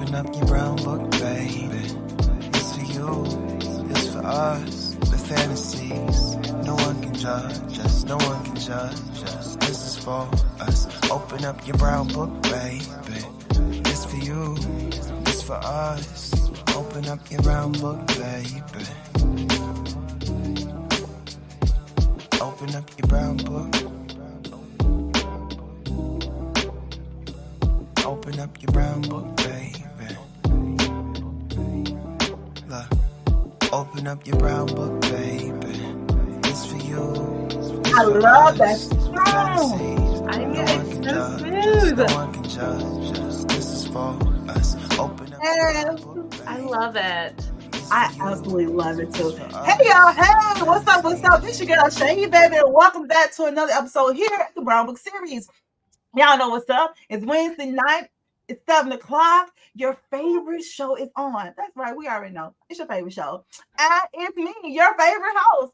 Open up your brown book, baby. It's for you, it's for us. The fantasies, no one can judge us, no one can judge us. This is for us. Open up your brown book, baby. It's for you, it's for us. Open up your brown book, baby. Open up your brown book. Open up your brown book, baby. Look. Open up your brown book, baby. It's for you. I love that song. I mean, it's so smooth. No one can judge us. This is for us. Open up your book, baby. I love it. I absolutely love it too. Hey y'all, hey, what's up? What's up? This your girl Shay Baby, and welcome back to another episode here at the Brown Book Series. Y'all know what's up. It's Wednesday night. It's 7 o'clock. Your favorite show is on. That's right. We already know. It's your favorite show. And it's me, your favorite host.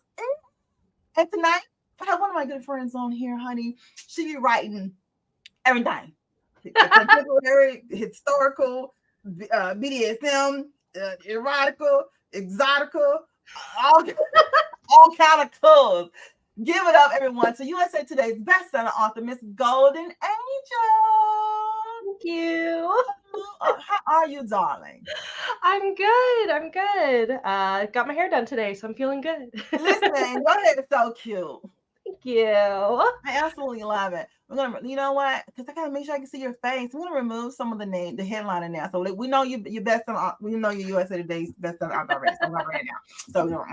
And tonight, I have one of my good friends on here, honey. She be writing everything. Contemporary, historical, BDSM, erotica, exotica, all kind of colors. Give it up, everyone, to USA Today's best-selling author, Miss Golden Angel. Thank you. How are you, darling? I'm good. Got my hair done today, so I'm feeling good. Listen, your hair is so cute. Thank you. I absolutely love it. We're gonna, you know what? Because I gotta make sure I can see your face. I'm gonna remove some of the headline in there, so we know you best on. We know your USA Today's best on author already. So right now. So you know,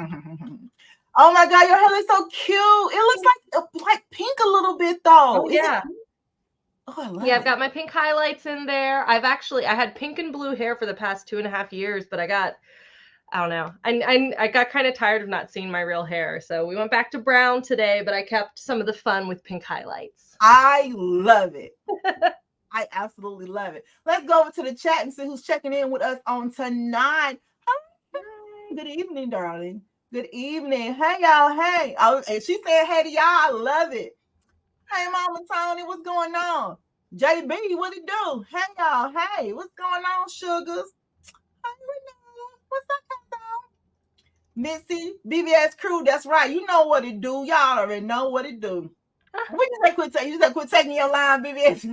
oh my God, your hair looks so cute. It looks like pink a little bit though. Oh, yeah. Oh, I love I've it. got my pink highlights in there. I had pink and blue hair for the past 2.5 years, but I don't know. I got kind of tired of not seeing my real hair. So we went back to brown today, but I kept some of the fun with pink highlights. I love it. I absolutely love it. Let's go over to the chat and see who's checking in with us on tonight. Hi. Good evening, darling. Good evening. Hey, y'all. Hey. And she said, hey to y'all. I love it. Hey, Mama Tony, what's going on? JB, what it do? Hey, y'all. Hey, what's going on, sugars? Hey, Renee, what's up, Missy, BBS crew, that's right. You know what it do. Y'all already know what it do. We just quit taking your line, BBS.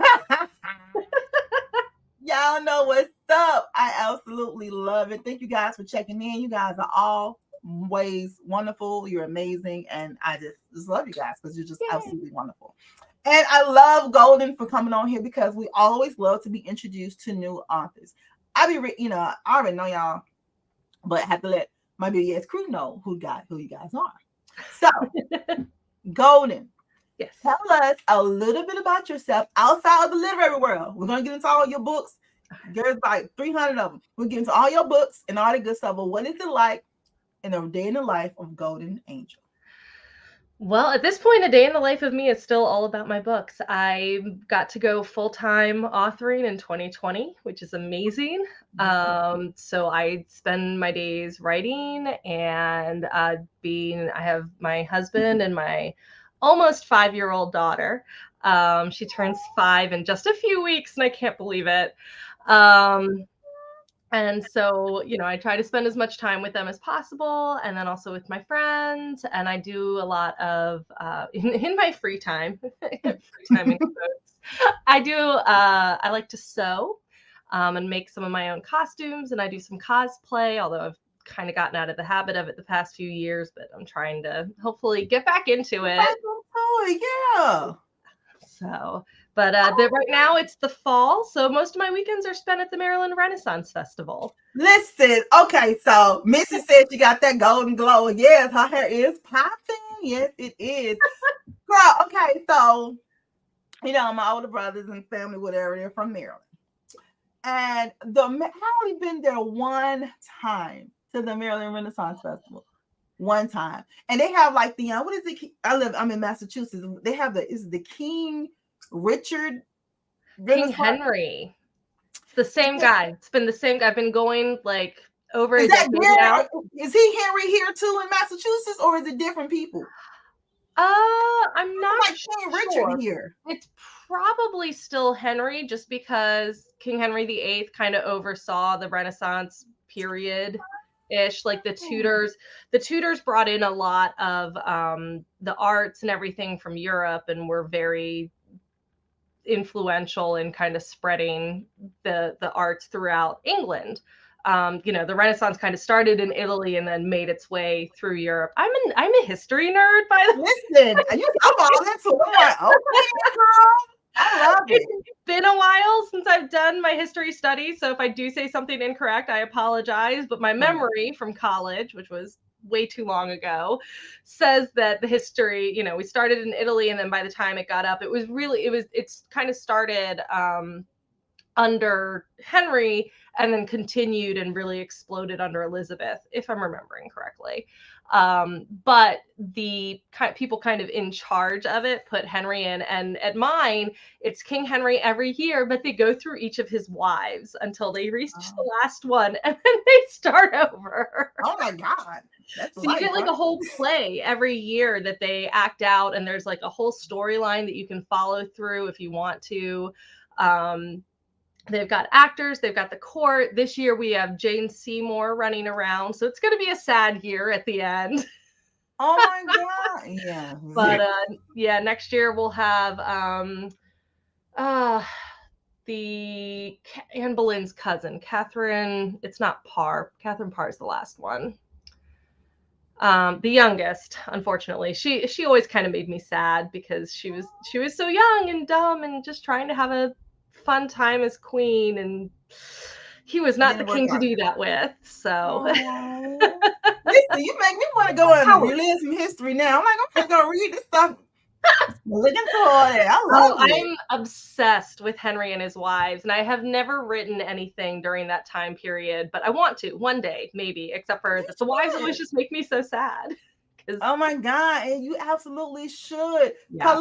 Y'all know what's up. I absolutely love it. Thank you guys for checking in. You guys are always wonderful. You're amazing. And I just love you guys because you're just absolutely wonderful. And I love Golden for coming on here because we always love to be introduced to new authors. I already know y'all, but I have to let my BBS crew know who you guys are. So, Golden, Yes. Tell us a little bit about yourself outside of the literary world. We're going to get into all your books. There's like 300 of them. We'll get into all your books and all the good stuff. But what is it like in a day in the life of Golden Angel? Well, at this point, a day in the life of me is still all about my books. I got to go full-time authoring in 2020, which is amazing. So I spend my days writing and I have my husband and my almost 5-year-old daughter. She turns 5 in just a few weeks and I can't believe it. And so, I try to spend as much time with them as possible and then also with my friends. And I do a lot of, in my free time, I like to sew and make some of my own costumes, and I do some cosplay, although I've kind of gotten out of the habit of it the past few years, but I'm trying to hopefully get back into it. Oh, yeah. So, but right now it's the fall, so most of my weekends are spent at the Maryland Renaissance Festival. Listen, okay, so Missy said she got that golden glow. Yes, her hair is popping. Yes, it is. Girl, okay, so, my older brothers and family, whatever, they're from Maryland. And I only been there one time to the Maryland Renaissance Festival. One time. And they have like the, what is it? I'm in Massachusetts. They have the King Richard. King Henry. It's the same guy. It's been the same guy. I've been going like over a decade now. Is he Henry here too in Massachusetts, or is it different people? I'm not Like King Richard sure. here. It's probably still Henry, just because King Henry VIII kind of oversaw the Renaissance period ish. Like the Tudors brought in a lot of the arts and everything from Europe, and were very influential in kind of spreading the arts throughout England. The Renaissance kind of started in Italy and then made its way through Europe. I'm a history nerd, by the way. Listen, I'm all into it. I'm like, okay, girl. I love it. It's been a while since I've done my history studies, so if I do say something incorrect, I apologize. But my memory from college, which was way too long ago, says that the history, we started in Italy, and then by the time it got up, it's kind of started under Henry and then continued and really exploded under Elizabeth, if I'm remembering correctly. But the people kind of in charge of it put Henry in, and at mine, it's King Henry every year, but they go through each of his wives until they reach the last one, and then they start over. Oh my God. So you get like a whole play every year that they act out, and there's like a whole storyline that you can follow through if you want to. They've got actors, they've got the court. This year we have Jane Seymour running around, so it's going to be a sad year at the end. Oh my God. Yeah. But next year we'll have the Anne Boleyn's cousin, Catherine. It's not Parr. Catherine Parr is the last one. The youngest, unfortunately. She always kind of made me sad because she was so young and dumb and just trying to have a fun time as queen, and he was not the king to do that with. So listen, you make me want to go and relive some history now. I'm like, I'm gonna go read this stuff. Looking for it. I love it. I'm obsessed with Henry and his wives, and I have never written anything during that time period, but I want to one day, maybe, except for the wives always just make me so sad. Oh my God, and you absolutely should. Yeah.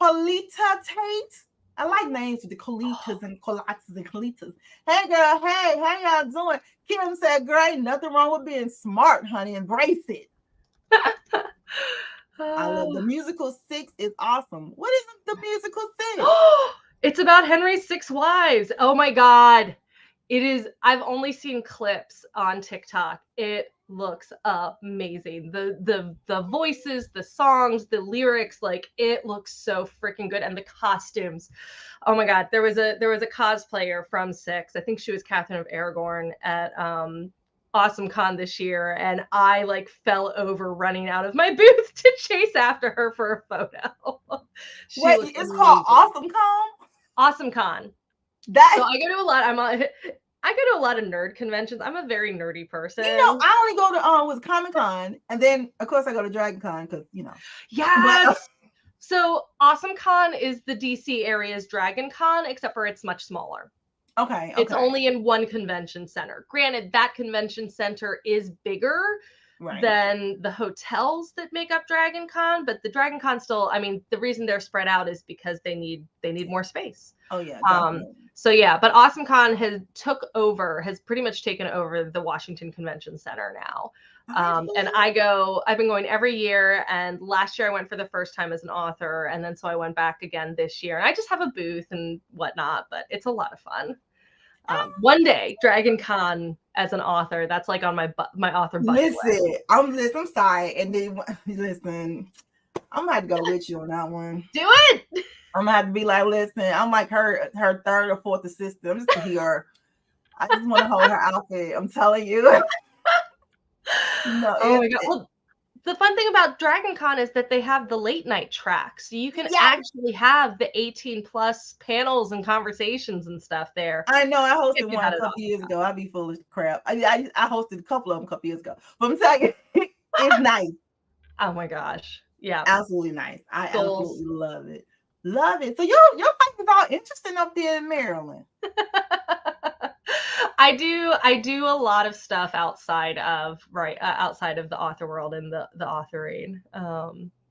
Colita Tate. I like names with the Colitas and Colatas and Colitas. Hey girl, hey, how y'all doing? Kim said, great, nothing wrong with being smart, honey. Embrace it. I love the musical 6 is awesome. What is the musical 6? It's about Henry's 6 wives. Oh my God. It is. I've only seen clips on TikTok. It looks amazing. The voices, the songs, the lyrics, like it looks so freaking good. And the costumes. Oh my God. There was a cosplayer from 6. I think she was Catherine of Aragorn at Awesome Con this year, and I like fell over running out of my booth to chase after her for a photo. Wait, it's called Awesome Con? Awesome Con. So I go to a lot. I go to a lot of nerd conventions. I'm a very nerdy person. I only go to with Comic Con, and then of course I go to Dragon Con because Yes. So Awesome Con is the DC area's Dragon Con, except for it's much smaller. Okay. It's only in one convention center. Granted, that convention center is bigger than the hotels that make up Dragon Con, but the Dragon Con still, I mean, the reason they're spread out is because they need more space. Oh yeah. But Awesome Con has pretty much taken over the Washington Convention Center now. And I've been going every year, and last year I went for the first time as an author, and then so I went back again this year, and I just have a booth and whatnot, but it's a lot of fun. One day, Dragon Con as an author, that's like on my author bucket list. I'm sorry, and then listen, I'm gonna have to go with you on that one. Do it. I'm gonna have to be like, listen, I'm like her third or fourth assistant. I'm just here. I just want to hold her outfit. I'm telling you. No, oh my God. Well, the fun thing about Dragon Con is that they have the late night track. So you can actually have the 18 plus panels and conversations and stuff there. I know. I hosted one a couple years ago. I'd be full of crap. I hosted a couple of them a couple years ago. But I'm telling you, it's nice. Oh my gosh. Yeah. Absolutely nice. I absolutely love it. Love it. So your life is all interesting up there in Maryland. I do a lot of stuff outside of the author world and the authoring.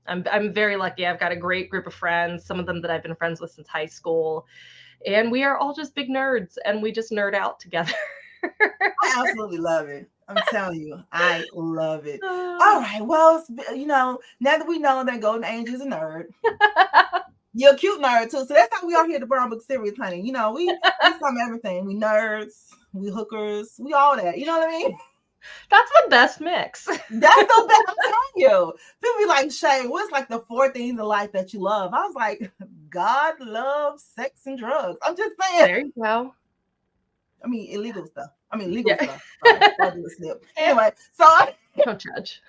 I'm very lucky. I've got a great group of friends, some of them that I've been friends with since high school, and we are all just big nerds, and we just nerd out together. I absolutely love it. I'm telling you, I love it. All right. Well, now that we know that Golden Angel's a nerd, you're a cute nerd too. So that's how we are here at the Brown Book Series, honey. We some everything. We nerds, we hookers, we all that. You know what I mean? That's the best mix. That's the best. I'm telling you. People be like, Shay, what's like the 4 things in life that you love? I was like, God, love, sex, and drugs. I'm just saying. There you go. I mean, illegal stuff. I mean, legal stuff. Sorry, I'll do a slip. Anyway, so don't judge.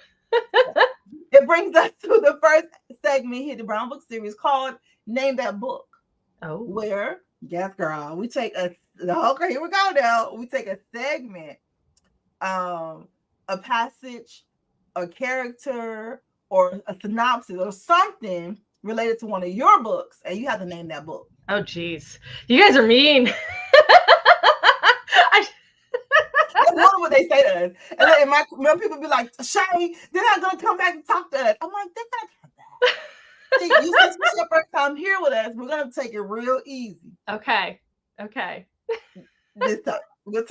It brings us to the first segment here, the Brown Book Series, called Name That Book. Oh. Where, yes, girl, we take okay, here we go now. We take a segment, a passage, a character, or a synopsis, or something related to one of your books, and you have to name that book. Oh, geez. You guys are mean. That's not what they say to us. And then when people be like, Shay, they're not going to come back and talk to us. I'm like, they're going to come back. See, you since it's your first time here with us, we're going to take it real easy. Okay. This time. We'll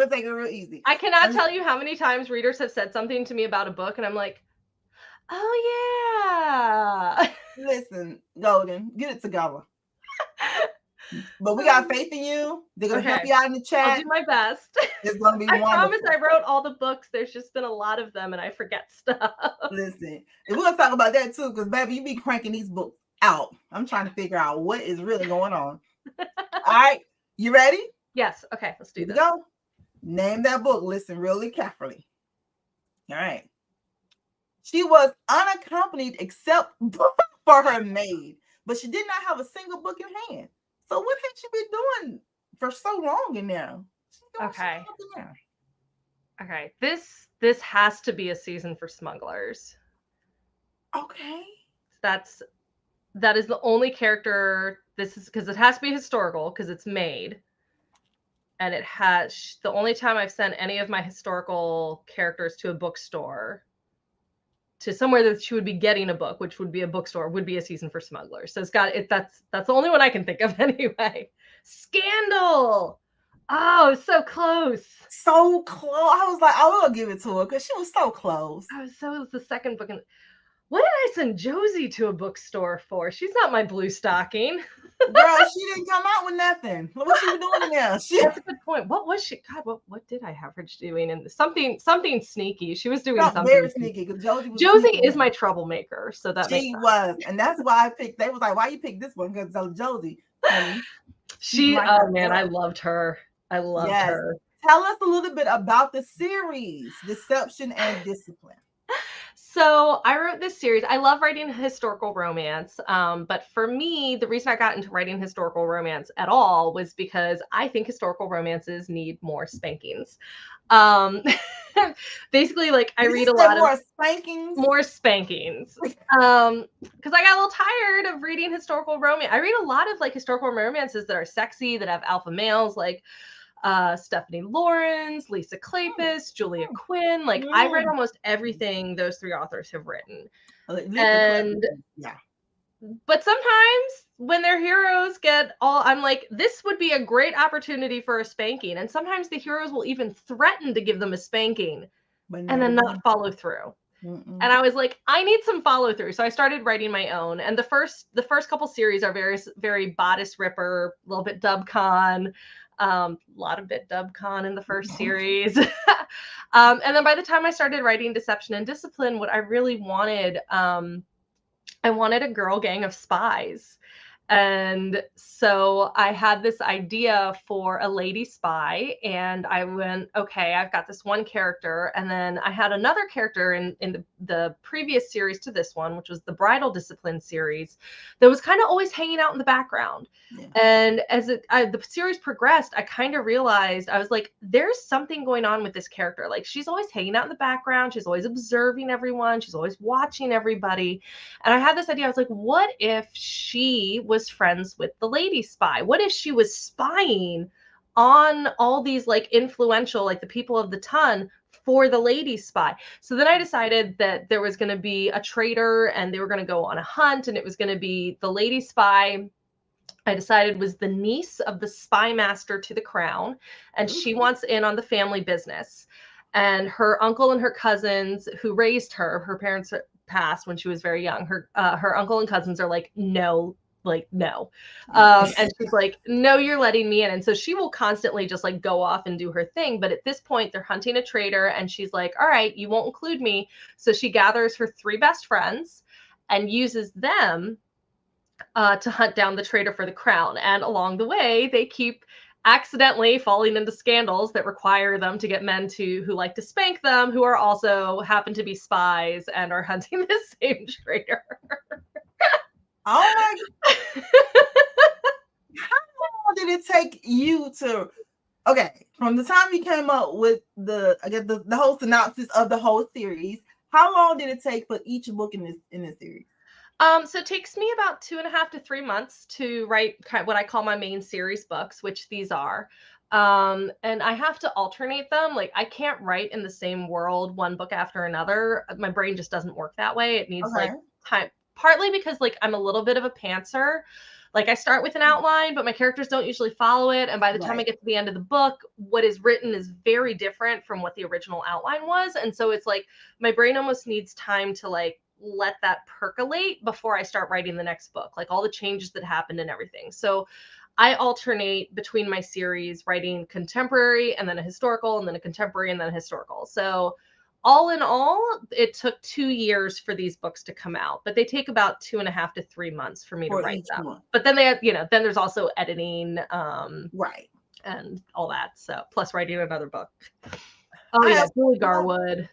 take it real easy. I cannot tell you how many times readers have said something to me about a book, and I'm like, oh, yeah. Listen, Golden, get it together. But we got faith in you. They're going to help you out in the chat. I'll do my best. It's going to be wonderful. I promise I wrote all the books. There's just been a lot of them, and I forget stuff. Listen, and we're going to talk about that, too, because, baby, you be cranking these books out. I'm trying to figure out what is really going on. All right. You ready? Yes. Okay, let's do this. Go. Name that book. Listen really carefully. All right. She was unaccompanied except for her maid, but she did not have a single book in hand. So what had she been doing for so long in there? Okay. This has to be a season for smugglers. Okay. That is the only character. This is because it has to be historical because it's made. And it has the only time I've sent any of my historical characters to a bookstore, to somewhere that she would be getting a book, which would be a bookstore, would be a season for smugglers. So that's the only one I can think of anyway. Scandal. Oh, so close. So close. I was like, I will give it to her because she was so close. It was the second book. What did I send Josie to a bookstore for? She's not my blue stocking. Girl, she didn't come out with nothing. What was she doing there? That's a good point. What was she? God, what did I have her doing? And something sneaky. She was doing something very sneaky. Because Josie is my troublemaker, so that she was, and that's why I picked. They was like, "Why you pick this one?" Because Josie. Honey, oh man, I loved her. I loved her. Tell us a little bit about the series, Deception and Discipline. So I wrote this series. I love writing historical romance. But for me, the reason I got into writing historical romance at all was because I think historical romances need more spankings. Basically, like I read a lot of spankings. More spankings. Because I got a little tired of reading historical romance. I read a lot of like historical romances that are sexy, that have alpha males, like Stephanie Lawrence, Lisa Kleypas, Julia Quinn. Like I read almost everything those 3 authors have written. But sometimes when their heroes I'm like, this would be a great opportunity for a spanking. And sometimes the heroes will even threaten to give them a spanking and then not follow through. And I was like, I need some follow through. So I started writing my own. And the first couple series are very, very bodice ripper, a little bit dubcon. A lot of bit dubcon in the first series. And then by the time I started writing Deception and Discipline, what I really wanted, I wanted a girl gang of spies. And so I had this idea for a lady spy, and I went, okay, I've got this one character. And then I had another character in the previous series to this one, which was the Bridal Discipline series, that was kind of always hanging out in the background. Yeah. And as the series progressed, I kind of realized, I was like, there's something going on with this character. Like she's always hanging out in the background. She's always observing everyone. She's always watching everybody. And I had this idea. I was like, what if she was friends with the lady spy? What if she was spying on all these like influential, like the people of the ton, for the lady spy? So then I decided that there was going to be a traitor and they were going to go on a hunt, and it was going to be the lady spy I decided was the niece of the spy master to the crown, and she wants in on the family business. And her uncle and her cousins who raised her, her parents passed when she was very young. Her uncle and cousins are like, no, like no. And she's like, no, you're letting me in. And so she will constantly just like go off and do her thing. But at this point, they're hunting a traitor, and she's like, all right, you won't include me. So she gathers her 3 best friends and uses them to hunt down the traitor for the crown. And along the way, they keep accidentally falling into scandals that require them to get men who like to spank them, who are also happen to be spies and are hunting the same traitor. Oh my God. How long did it take you to, okay, from the time you came up with the whole synopsis of the whole series, how long did it take for each book in this series? So it takes me about 2.5 to 3 months to write kind of what I call my main series books, which these are. And I have to alternate them. Like I can't write in the same world one book after another. My brain just doesn't work that way. It needs like time, partly because like I'm a little bit of a pantser. Like I start with an outline, but my characters don't usually follow it. And by the time I get to the end of the book, what is written is very different from what the original outline was. And so it's like my brain almost needs time to like let that percolate before I start writing the next book, like all the changes that happened and everything. So I alternate between my series writing contemporary and then a historical and then a contemporary and then a historical. So all in all, it took 2 years for these books to come out, but they take about 2.5 to 3 months for me to write them. One. But then they have, then there's also editing, and all that. So plus writing another book. Oh yeah, Julie Garwood.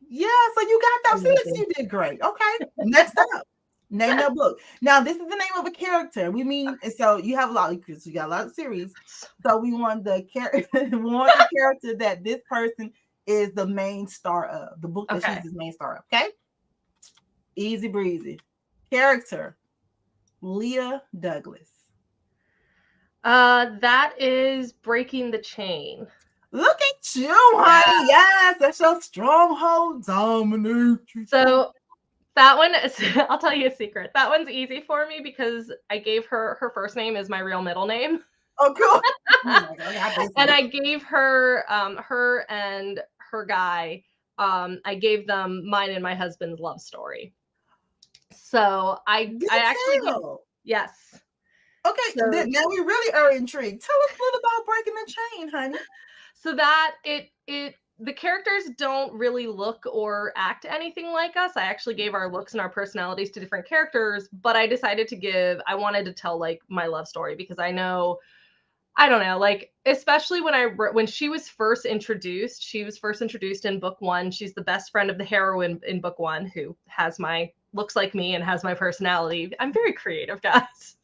Yeah, so you got that. You did great. Okay, next up, name that book. Now this is the name of a character. We mean, and so you have a lot. You got a lot of series. So we want the character. That this person is the main star of the book that she's the main star of. Okay, easy breezy. Character, Leah Douglas. That is Breaking the Chain. Look at you, honey. Yes, that's your stronghold, dominatrix. So that one, I'll tell you a secret. That one's easy for me because I gave her first name is my real middle name. Oh, cool. And I gave her, her and her guy, I gave them mine and my husband's love story. So I actually, yes. Okay, so, now we really are intrigued. Tell us a little about Breaking the Chain, honey. So that the characters don't really look or act anything like us. I actually gave our looks and our personalities to different characters, but I decided I wanted to tell like my love story because I don't know, like, especially when she was first introduced in book 1. She's the best friend of the heroine in book 1 who looks like me and has my personality. I'm very creative, guys.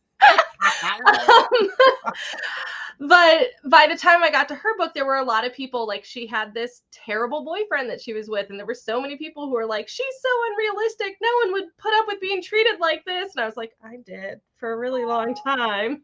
But by the time I got to her book, there were a lot of people like she had this terrible boyfriend that she was with. And there were so many people who were like, she's so unrealistic. No one would put up with being treated like this. And I was like, I did for a really long time.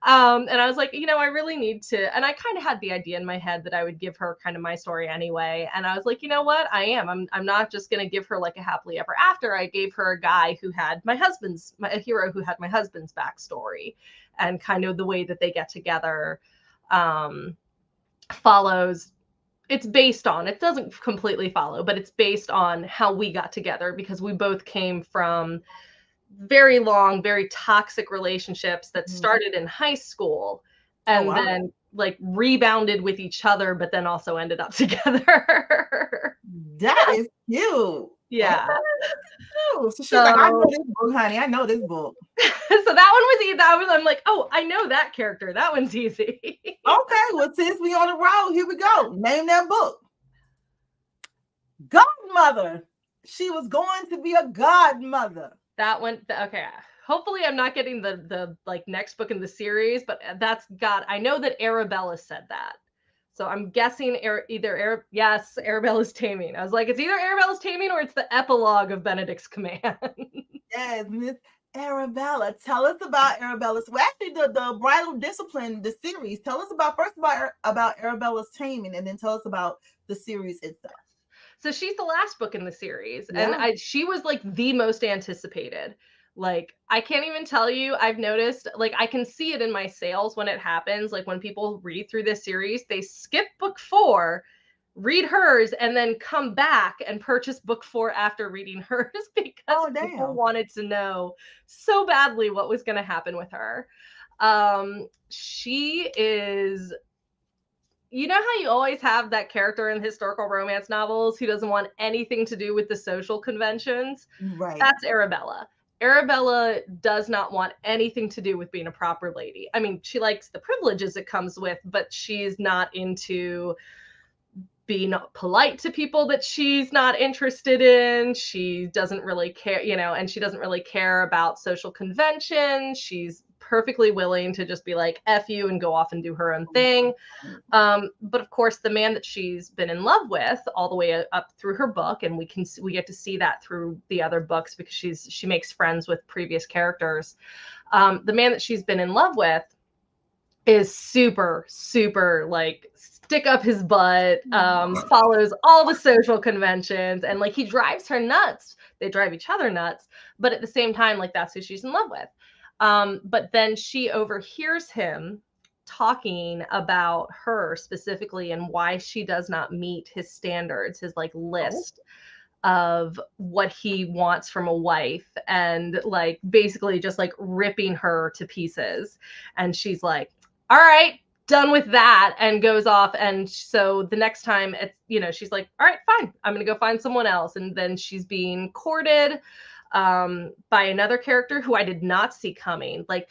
And I was like, I really need to. And I kind of had the idea in my head that I would give her kind of my story anyway. And I was like, you know what? I'm not just going to give her like a happily ever after. I gave her a guy who had a hero who had my husband's backstory. And kind of the way that they get together follows. It doesn't completely follow, but it's based on how we got together because we both came from very long, very toxic relationships that started in high school and then like rebounded with each other, but then also ended up together. That is cute. Yeah. So she's like, I know this book, honey. I know this book. So that one was easy. I'm like, oh, I know that character. That one's easy. Okay, well, since we on the road, here we go. Name that book. Godmother. She was going to be a godmother. That one, okay. Hopefully I'm not getting the like next book in the series, but I know that Arabella said that. So I'm guessing Arabella's Taming. I was like, it's either Arabella's Taming or it's the epilogue of Benedict's Command. Yes, Miss Arabella. Tell us about Arabella's. Well, actually, the Bridal Discipline, the series. Tell us about Arabella's Taming, and then tell us about the series itself. So she's the last book in the series, and she was like the most anticipated. Like, I can't even tell you, I've noticed, like, I can see it in my sales when it happens. Like, when people read through this series, they skip book 4, read hers, and then come back and purchase book 4 after reading hers because people wanted to know so badly what was going to happen with her. She is, you know how you always have that character in historical romance novels who doesn't want anything to do with the social conventions? Right. That's Arabella. Arabella does not want anything to do with being a proper lady. I mean, she likes the privileges it comes with, but she's not into being polite to people that she's not interested in. She doesn't really care, and she doesn't really care about social conventions. She's perfectly willing to just be like, F you, and go off and do her own thing. But of course, the man that she's been in love with all the way up through her book, and we get to see that through the other books because she makes friends with previous characters. The man that she's been in love with is super, super, like, stick up his butt, follows all the social conventions, and like he drives her nuts. They drive each other nuts, but at the same time, like, that's who she's in love with. But then she overhears him talking about her specifically and why she does not meet his standards, his like list of what he wants from a wife, and like basically just like ripping her to pieces. And she's like, all right, done with that, and goes off. And so the next time it's, she's like, all right, fine, I'm going to go find someone else. And then she's being courted by another character who I did not see coming. Like,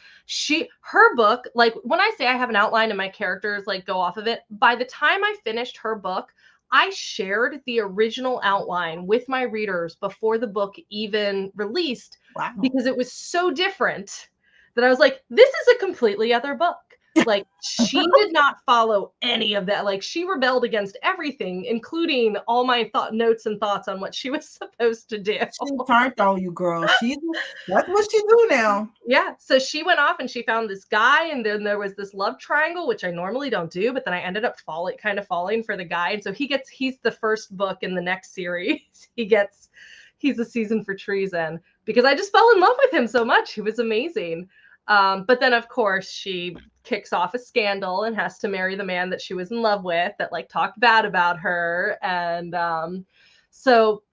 her book, like when I say I have an outline and my characters like go off of it, by the time I finished her book, I shared the original outline with my readers before the book even released. Wow. Because it was so different that I was like, this is a completely other book. Like, she did not follow any of that. Like, she rebelled against everything, including all my notes and thoughts on what she was supposed to do. She turned on you, girl. That's what she do now. Yeah. So she went off and she found this guy, and then there was this love triangle, which I normally don't do, but then I ended up falling for the guy. And so he's the first book in the next series. He's a season for treason because I just fell in love with him so much. He was amazing. But then of course she kicks off a scandal and has to marry the man that she was in love with that like talked bad about her. And so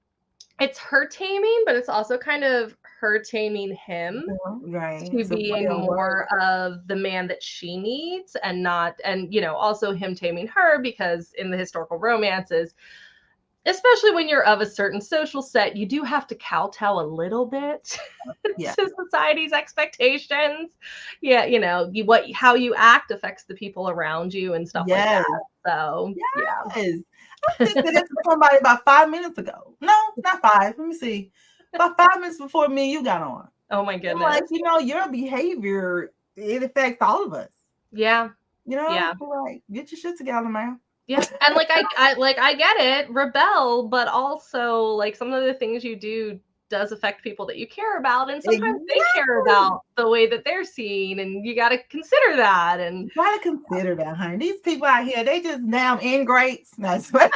it's her taming, but it's also kind of her taming him to being more of the man that she needs, and also him taming her, because in the historical romances, especially when you're of a certain social set, you do have to kowtow a little bit to society's expectations. Yeah, how you act affects the people around you and stuff like that. So I just said that to somebody about 5 minutes ago. No, not 5. Let me see. About 5 minutes before me and you got on. Oh my goodness! Like, your behavior, it affects all of us. Yeah. Like, get your shit together, man. Yeah, and like I get it, rebel, but also like some of the things you do does affect people that you care about, and sometimes they care about the way that they're seen, and you got to consider that. And you got to consider that, honey. These people out here, they just damn ingrates. That's what.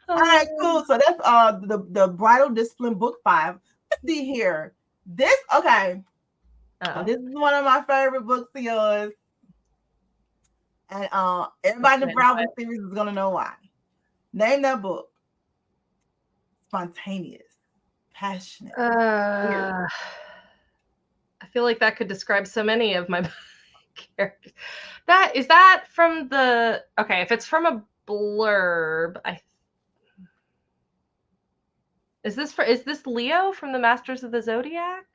All right, cool. So that's the Bridal Discipline book 5. Let's see here. This okay. This is one of my favorite books of yours. And everybody in the Brown series is gonna know why. Name that book. Spontaneous, passionate. I feel like that could describe so many of my characters. Is that from the if it's from a blurb, is this Leo from the Masters of the Zodiac?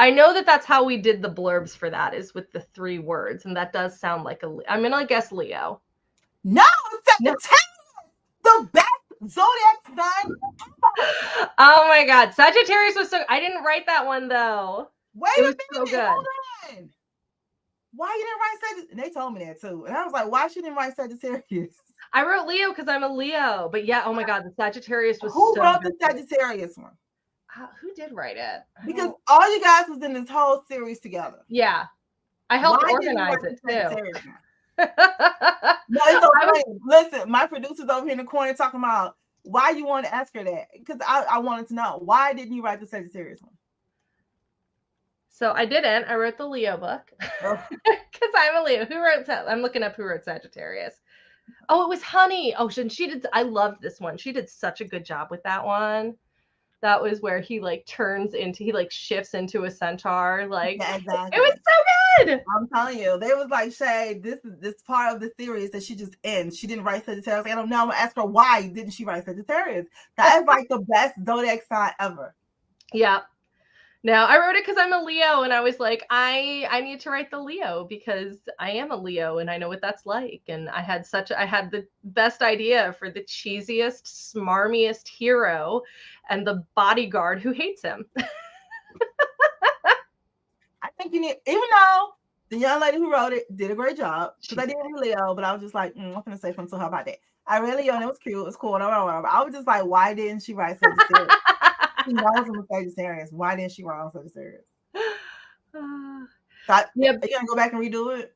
I know that that's how we did the blurbs for that, is with the 3 words, and that does sound like I'm gonna guess Leo. No, it's the best zodiac sign. Oh my god, Sagittarius was so. I didn't write that one though. Wait a minute, so good. Hold on. Why you didn't write Sagittarius? And they told me that too, and I was like, why she didn't write Sagittarius? I wrote Leo because I'm a Leo, but yeah, oh my god, the Sagittarius was. Who wrote the Sagittarius one? Who did write it? Because all you guys was in this whole series together. Yeah. I helped organize it too. No, it's so funny. Listen, my producer's over here in the corner talking about why you want to ask her that. Because I wanted to know, why didn't you write the Sagittarius one? So I didn't. I wrote the Leo book. Because I'm a Leo. Who wrote that? I'm looking up who wrote Sagittarius. Oh, it was Honey. Oh, she did. I loved this one. She did such a good job with that one. That was where he like shifts into a centaur. Like, yeah, exactly. It was so good. I'm telling you, they was like, Shay, this part of the series that she just ends. She didn't write Sagittarius. I don't know. I'm gonna ask her why didn't she write Sagittarius? That is like the best zodiac sign ever. Yeah. Now I wrote it because I'm a Leo, and I was like, I need to write the Leo because I am a Leo and I know what that's like. And I had the best idea for the cheesiest, smarmiest hero and the bodyguard who hates him. I think you need, even though the young lady who wrote it did a great job, because I did read Leo, but I was just like, I'm gonna say something to her about that. I read Leo and it was cute, it was cool, whatever. I was just like, why didn't she write Sagittarius? She knows I'm a Sagittarius. Why didn't she write on Sagittarius? Are you gonna go back and redo it?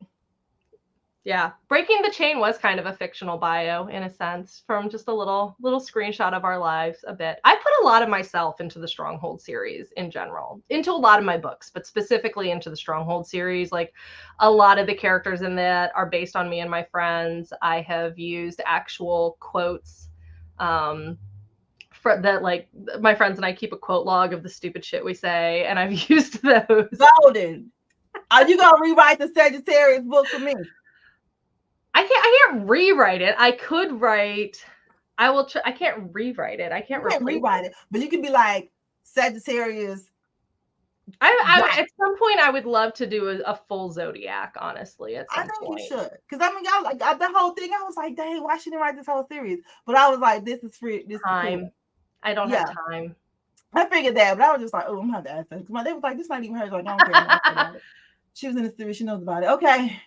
Yeah. Breaking the Chain was kind of a fictional bio in a sense, from just a little screenshot of our lives a bit. I put a lot of myself into the Stronghold series in general, into a lot of my books, but specifically into the Stronghold series. Like, a lot of the characters in that are based on me and my friends. I have used actual quotes for that, like, my friends and I keep a quote log of the stupid shit we say, and I've used those. Golden. Are you gonna rewrite the Sagittarius book for me? I can't rewrite it. I could write. I will. I can't rewrite it. I can't rewrite it. But you could be like Sagittarius. At some point, I would love to do a full zodiac. Honestly, at some point. You should, because I mean, y'all like the whole thing. I was like, dang, why she didn't write this whole series? But I was like, this is free. This time. Is cool. I don't have time. I figured that, but I was just like, oh, I'm gonna have to ask them. They was like, this not even hers. Like, I don't care about it. She was in the series. She knows about it. Okay.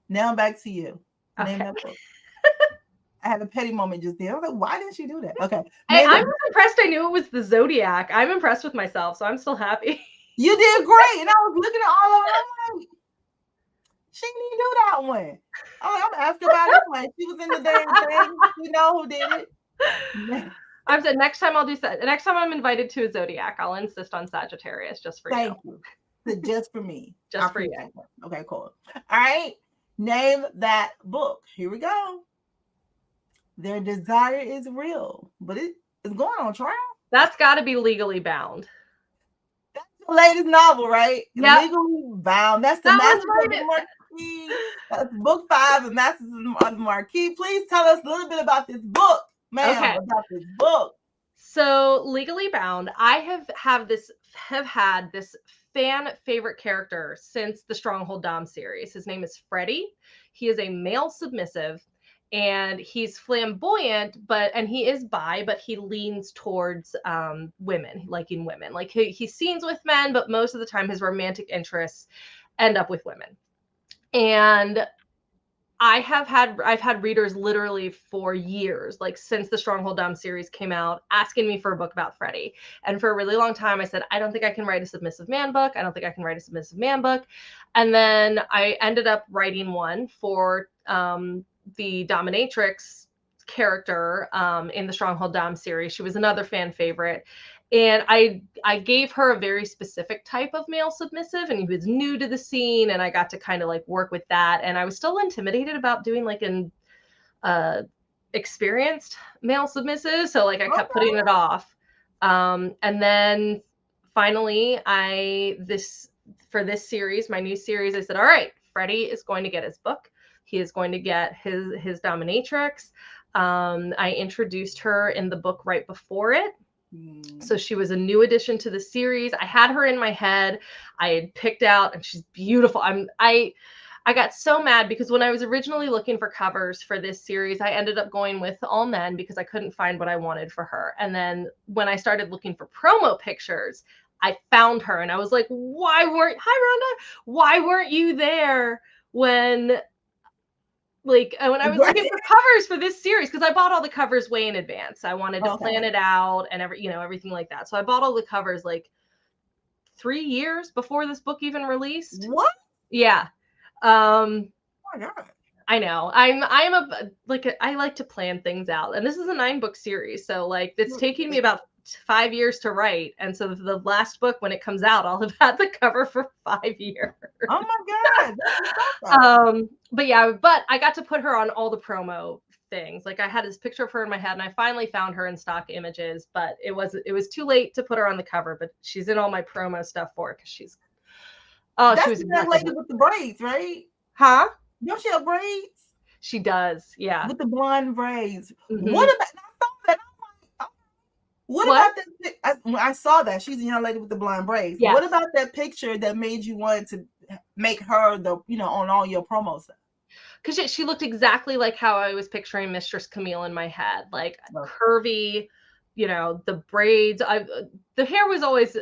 Now I'm back to you. Okay. Name that book. I had a petty moment just there. I was like, why didn't she do that? Okay. I'm impressed. I knew it was the Zodiac. I'm impressed with myself, so I'm still happy. You did great. And I was looking at all of them. I'm like, she didn't do that one. I'm asking about this one. She was in the damn thing. You know who did it. Yeah. I've said next time I'll do that. Next time I'm invited to a Zodiac, I'll insist on Sagittarius just for you. Thank you. Just for me. Just for you. Okay, cool. All right. Name that book. Here we go. Their Desire is Real, but it is going on trial. That's got to be Legally Bound. That's the latest novel, right? Yeah. Legally Bound. That's the Masters of the Marquee. That's book 5 of Masters of the Marquee. Please tell us a little bit about this book, ma'am. Okay. About this book. So, Legally Bound, I have had this fan favorite character since the Stronghold Dom series. His name is Freddie. He is a male submissive, and he's flamboyant, and he is bi, but he leans towards women, liking women. Like, he scenes with men, but most of the time his romantic interests end up with women. And I've had readers literally for years, like since the Stronghold Dom series came out, asking me for a book about Freddie. And for a really long time, I said, I don't think I can write a submissive man book. I don't think I can write a submissive man book. And then I ended up writing one for the dominatrix character in the Stronghold Dom series. She was another fan favorite. And I gave her a very specific type of male submissive, and he was new to the scene, and I got to kind of like work with that. And I was still intimidated about doing like an experienced male submissive. So like I kept putting it off. And then finally for this series, my new series, I said, all right, Freddie is going to get his book. He is going to get his dominatrix. I introduced her in the book right before it. So she was a new addition to the series. I had her in my head. I had picked out, and she's beautiful. I got so mad because when I was originally looking for covers for this series, I ended up going with all men because I couldn't find what I wanted for her. And then when I started looking for promo pictures, I found her, and I was like, hi Rhonda, why weren't you there when I was looking for covers for this series? Because I bought all the covers way in advance. I wanted to plan it out and everything like that. So I bought all the covers like 3 years before this book even released. What? Yeah. Oh my God. I know. I like to plan things out. And this is a 9-book series. So like it's taking me about 5 years to write. And so the last book, when it comes out, I'll have had the cover for 5 years. Oh my God. But yeah, but I got to put her on all the promo things. Like I had this picture of her in my head, and I finally found her in stock images, but it was too late to put her on the cover, but she's in all my promo stuff for it, because she was the young lady with the braids, right? Huh? Don't she have braids? She does, yeah. With the blonde braids. Mhm. What about, I saw that, I'm like, what about that? When I saw that, she's a young lady with the blonde braids. Yes. What about that picture that made you want to make her on all your promo stuff? Because she looked exactly like how I was picturing Mistress Camille in my head, like curvy, the braids. The hair was always,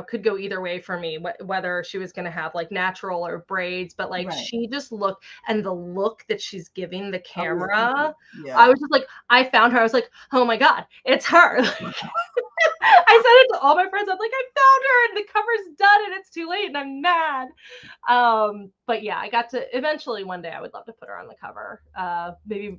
could go either way for me, whether she was going to have like natural or braids, but like she just looked, and the look that she's giving the camera, I was just like, I found her. I was like, oh my God, it's her. I said it to all my friends. I'm like, I found her, and the cover's done, and it's too late, and I'm mad. But yeah, I got to eventually one day. I would love to put her on the cover. Maybe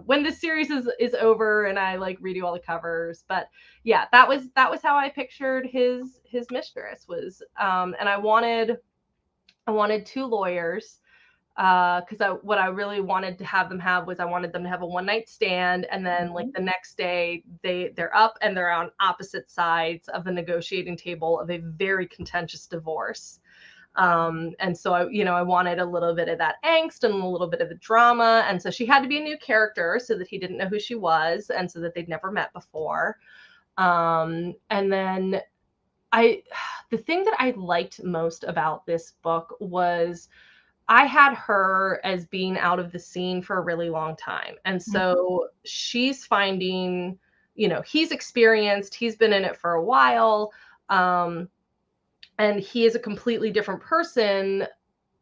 when this series is over and I like redo all the covers. But yeah, that was how I pictured his mistress was. And I wanted 2 lawyers. Because what I really wanted to have them have was, I wanted them to have a one-night stand, and then like the next day they're up and they're on opposite sides of the negotiating table of a very contentious divorce. And so I wanted a little bit of that angst and a little bit of the drama, and so she had to be a new character so that he didn't know who she was, and so that they'd never met before. And then the thing that I liked most about this book was, I had her as being out of the scene for a really long time. And so she's finding, he's experienced, he's been in it for a while. And he is a completely different person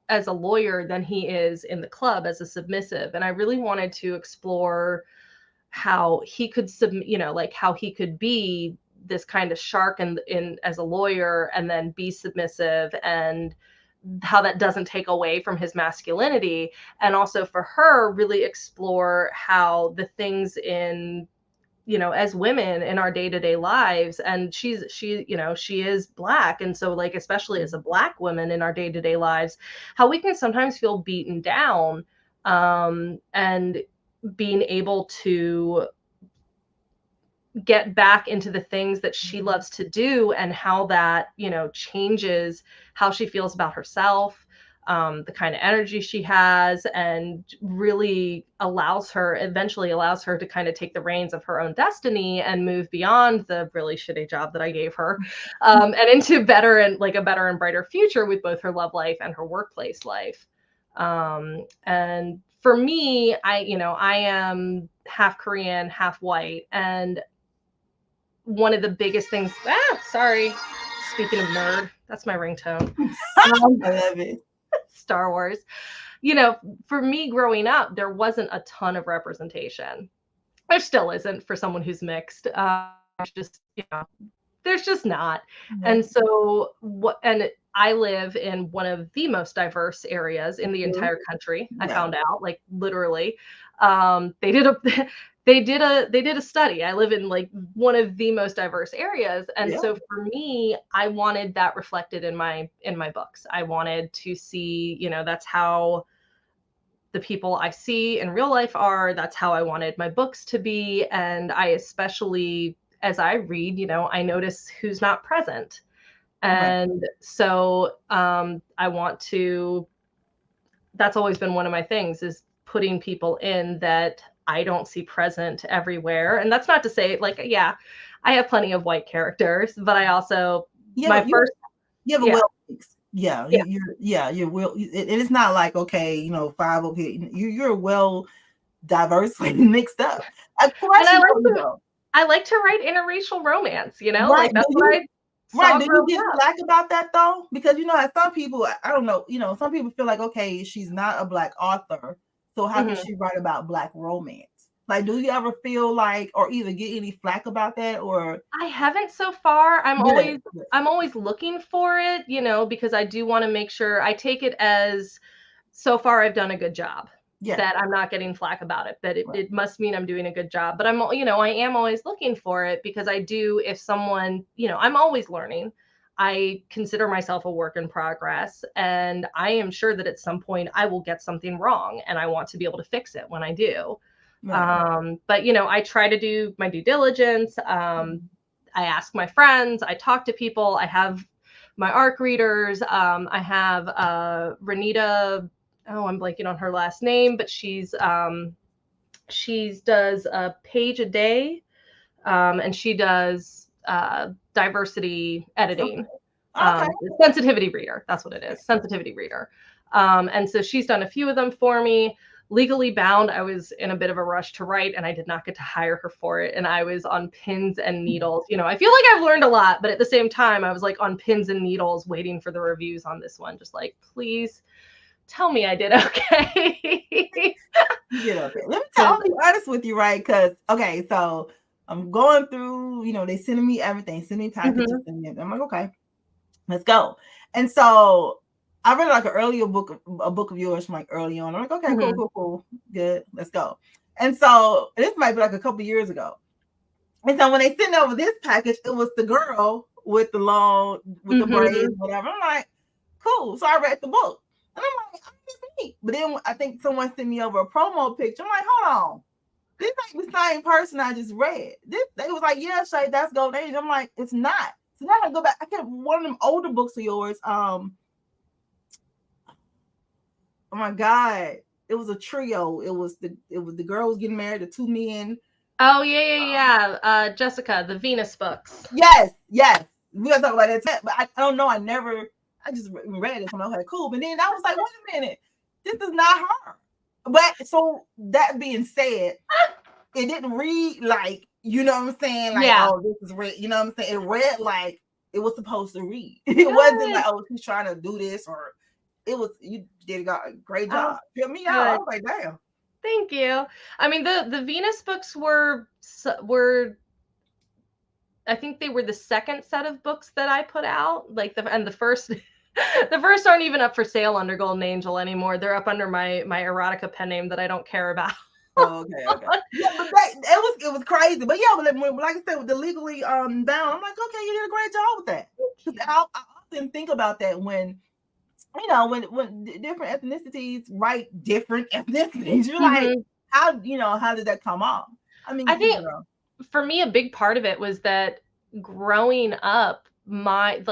as a lawyer than he is in the club as a submissive. And I really wanted to explore how he could how he could be this kind of shark in as a lawyer, and then be submissive, and how that doesn't take away from his masculinity. And also for her, really explore how the things in, as women in our day-to-day lives, and she is Black, and so like especially as a Black woman in our day-to-day lives, how we can sometimes feel beaten down, and being able to get back into the things that she loves to do, and how that, changes how she feels about herself, the kind of energy she has, and really eventually allows her to kind of take the reins of her own destiny and move beyond the really shitty job that I gave her, and into a better and brighter future with both her love life and her workplace life. And for me, I am half Korean, half white, and one of the biggest things, sorry, speaking of nerd, that's my ringtone. I love it. Star Wars. For me growing up, there wasn't a ton of representation. There still isn't for someone who's mixed. There's just not. And so and I live in one of the most diverse areas in the entire country. I found out, like, literally. They did a study. I live in like one of the most diverse areas. And so for me, I wanted that reflected in my books. I wanted to see, that's how the people I see in real life are. That's how I wanted my books to be. And I especially, as I read, I notice who's not present. And so I want to, that's always been one of my things, is putting people in that I don't see present everywhere. And that's not to say, like, I have plenty of white characters, but I also, you have a well mix. You're well. It is not like, okay, 5 over here. You're well diversely mixed up. And I like to write interracial romance. Like that's what I. Right. Do you get Black about that though? Because some people, I don't know, some people feel like, okay, she's not a Black author, so how can she write about Black romance? Like, do you ever feel like, or either get any flack about that, or? I haven't so far. I'm always looking for it, because I do want to make sure I take it as, so far I've done a good job. that I'm not getting flack about it, that Right. it must mean I'm doing a good job. But I am always looking for it, because if someone, I'm always learning. I consider myself a work in progress, and I am sure that at some point I will get something wrong, and I want to be able to fix it when I do. Right. But I try to do my due diligence. I ask my friends, I talk to people, I have my ARC readers. I have Renita. Oh, I'm blanking on her last name, but she does a page a day, and she does diversity editing. Okay. Sensitivity reader, that's what it is. Sensitivity reader. And so she's done a few of them for me. Legally Bound, I was in a bit of a rush to write, and I did not get to hire her for it, and I was on pins and needles. I feel like I've learned a lot, but at the same time I was like on pins and needles waiting for the reviews on this one, just like, please tell me I did okay. You did okay. I'll be honest with you, right? Because so I'm going through, they sending me everything, sending me packages, and I'm like, okay, let's go. And so I read like a book of yours from like early on. I'm like, okay, cool, good, let's go. And so this might be like a couple years ago. And so when they sent over this package, it was the girl with the the braids, whatever. I'm like, cool. So I read the book, and I'm like, oh, this is neat. But then I think someone sent me over a promo picture. I'm like, hold on, this ain't the same person I just read. They was like, yeah, Shay, that's Golden Age. I'm like, it's not. So now I go back. I kept one of them older books of yours. Oh my God, it was a trio. It was the girl was getting married to two men. Oh yeah. Jessica, the Venus books. Yes. We gotta talk about that. But I don't know. I just read it. I'm like, okay, cool. But then I was like, wait a minute, this is not her. But so that being said, it didn't read like, you know what I'm saying? Like, oh, this is read. You know what I'm saying? It read like it was supposed to read. It wasn't like, oh, she's trying to do this, or it was, you did a great job. Feel me out. I was like, damn. Thank you. I mean, the Venus books were I think they were the second set of books that I put out. The first the first aren't even up for sale under Golden Angel anymore. They're up under my erotica pen name that I don't care about. Oh, okay. Yeah, but it was crazy. But yeah, like I said, with the Legally Bound, I'm like, okay, you did a great job with that. I often think about that when different ethnicities write different ethnicities. You're like, how did that come off? I mean, I think for me, a big part of it was that growing up, my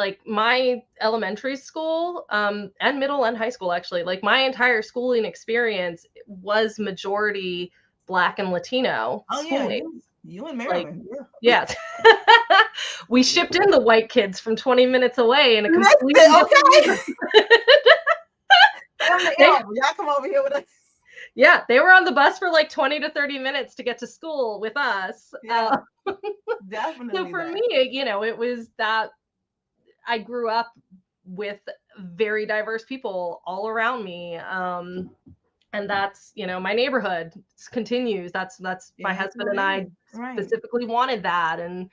elementary school, and middle and high school, actually, like my entire schooling experience was majority Black and Latino schooling. You in Maryland. Yeah. We shipped in the white kids from 20 minutes away in a completely okay. Y'all come over here with us. Yeah, they were on the bus for like 20 to 30 minutes to get to school with us. Yeah, definitely. So for me, it was that I grew up with very diverse people all around me. And that's, my neighborhood continues. That's my husband and I specifically wanted that, and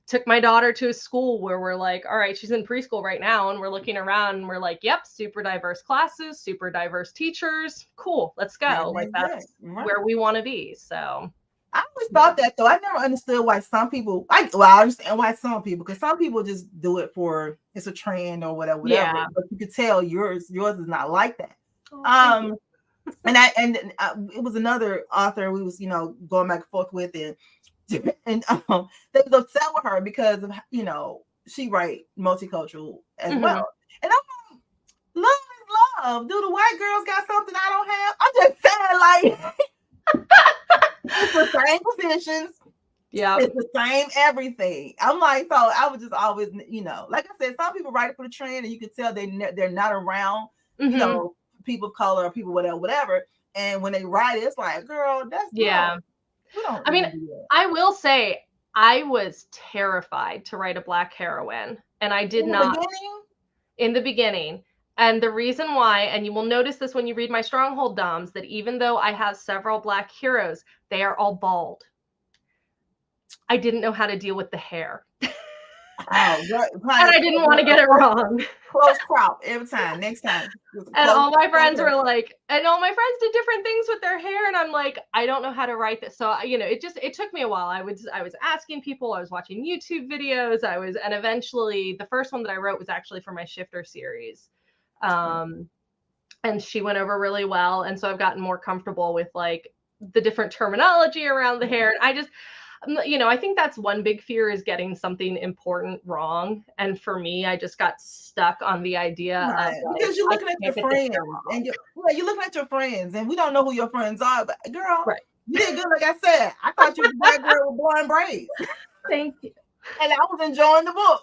took my daughter to a school where we're like, all right, she's in preschool right now, and we're looking around and we're like, yep, super diverse classes, super diverse teachers. Cool, let's go. That's where we want to be. So I always thought that, though. I never understood why some people, I understand why some people, because some people just do it for, it's a trend or whatever. Yeah. But you could tell yours is not like that. And it was another author we was, going back and forth with, and they was upset with her because of, she write multicultural as well. And I'm like, love is love. Do the white girls got something I don't have? I'm just saying, like, it's the same positions. Yeah, it's the same everything. I'm like, so I was just always, like I said, some people write it for the trend, and you can tell they're not around, people of color or people whatever. And when they write it, it's like, girl, that's I mean, I will say I was terrified to write a Black heroine, and I did not in the beginning. And the reason why, and you will notice this when you read my Stronghold Doms, that even though I have several Black heroes, they are all bald. I didn't know how to deal with the hair. Oh, And I didn't want to get it wrong. Close crop every time. Next time. And all my friends were like, and all my friends did different things with their hair, and I'm like, I don't know how to write this. So it took me a while. I was asking people, I was watching YouTube videos, and eventually the first one that I wrote was actually for my Shifter series, and she went over really well. And so I've gotten more comfortable with like the different terminology around the hair, and I think that's one big fear, is getting something important wrong. And for me, I just got stuck on the idea of like, because you're looking at your friends, and you're looking at your friends, and we don't know who your friends are, but girl, right. You did good. Like I said, I thought you were the black girl with blonde braids. Thank you. And I was enjoying the book.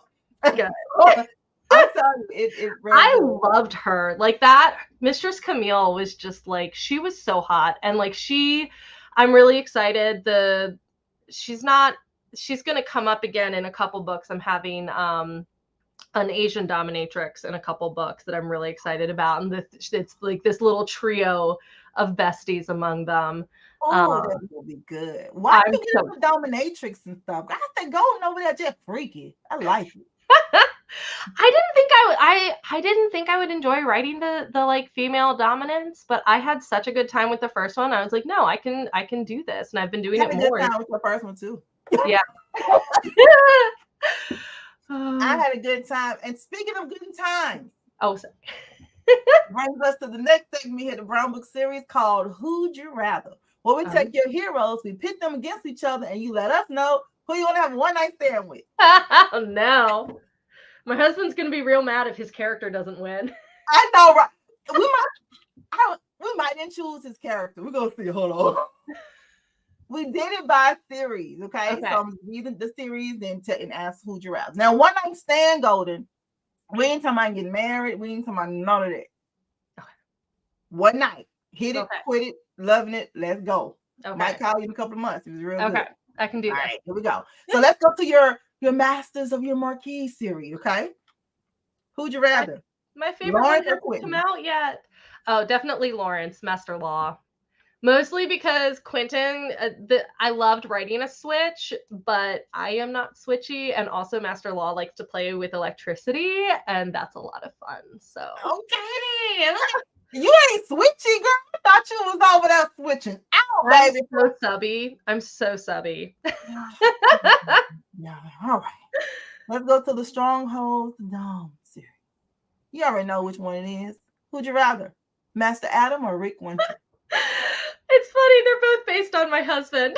Good. I'm telling you, I loved her. Like that Mistress Camille was just like, she was so hot. And like I'm really excited. She's going to come up again in a couple books. I'm having an Asian dominatrix in a couple books that I'm really excited about. And it's like this little trio of besties among them. Oh, that will be good. Why do you get the dominatrix and stuff? I think going over there just freaky. I like it. I didn't think I would enjoy writing the like female dominance, but I had such a good time with the first one. I was like, no, I can do this, and I've been doing it more. I had a good time with the first one too. Yeah. I had a good time. And speaking of good times, sorry. brings us to the next segment here, the Brown Book series called Who'd You Rather? Where we take your heroes, we pit them against each other, and you let us know who you want to have a one-night stand with. Oh, no. My husband's going to be real mad if his character doesn't win. I know, right? We might didn't choose his character. We're going to see. Hold on. We did it by series, okay? So I'm reading the series and ask who'd you rather. Now, one night stand, Golden. We ain't talking about getting married. We ain't talking about none of that. Okay. One night. Hit it, quit it, loving it. Let's go. Okay. Might call you in a couple of months. It was real good. I can do that. All right, here we go. So let's go to your Masters of Your Marquee series, okay? Who'd you rather? My favorite one hasn't come out yet. Oh, definitely Lawrence, Master Law. Mostly because Quentin, I loved writing a switch, but I am not switchy. And also Master Law likes to play with electricity, and that's a lot of fun. So okay, you ain't switchy, girl. I thought you was over there switching out, baby. I'm so subby. Yeah, all right. Let's go to the Stronghold Dawn series. You already know which one it is. Who'd you rather? Master Adam or Rick Winter? It's funny, they're both based on my husband.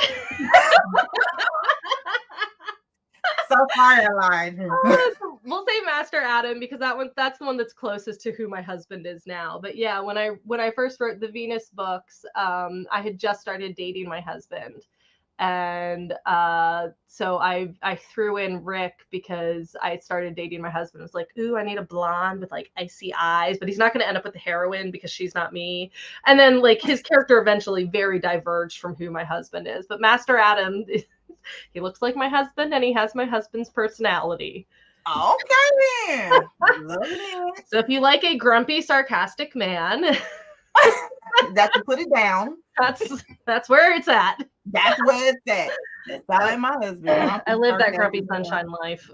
So fire line. We'll say Master Adam because that's the one that's closest to who my husband is now. But yeah, when I first wrote the Venus books, I had just started dating my husband. And so I threw in Rick because I started dating my husband. I was like, ooh, I need a blonde with like icy eyes, but he's not going to end up with the heroine because she's not me. And then like his character eventually very diverged from who my husband is. But Master Adam, he looks like my husband and he has my husband's personality. Okay then. Love it. So if you like a grumpy, sarcastic man, that can put it down. That's where it's at. That's where it's at. That's like my husband. I live that grumpy sunshine life.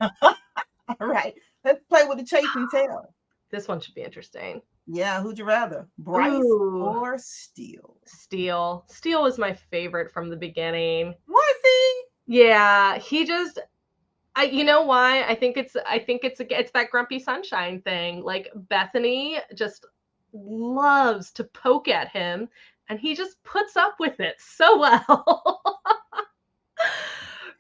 All right. Let's play with the chase and tell. This one should be interesting. Yeah, who'd you rather? Bryce or Steele? Steele. Steele was my favorite from the beginning. Was he? Yeah, he just you know why? I think it's that grumpy sunshine thing. Like Bethany just loves to poke at him and he just puts up with it so well.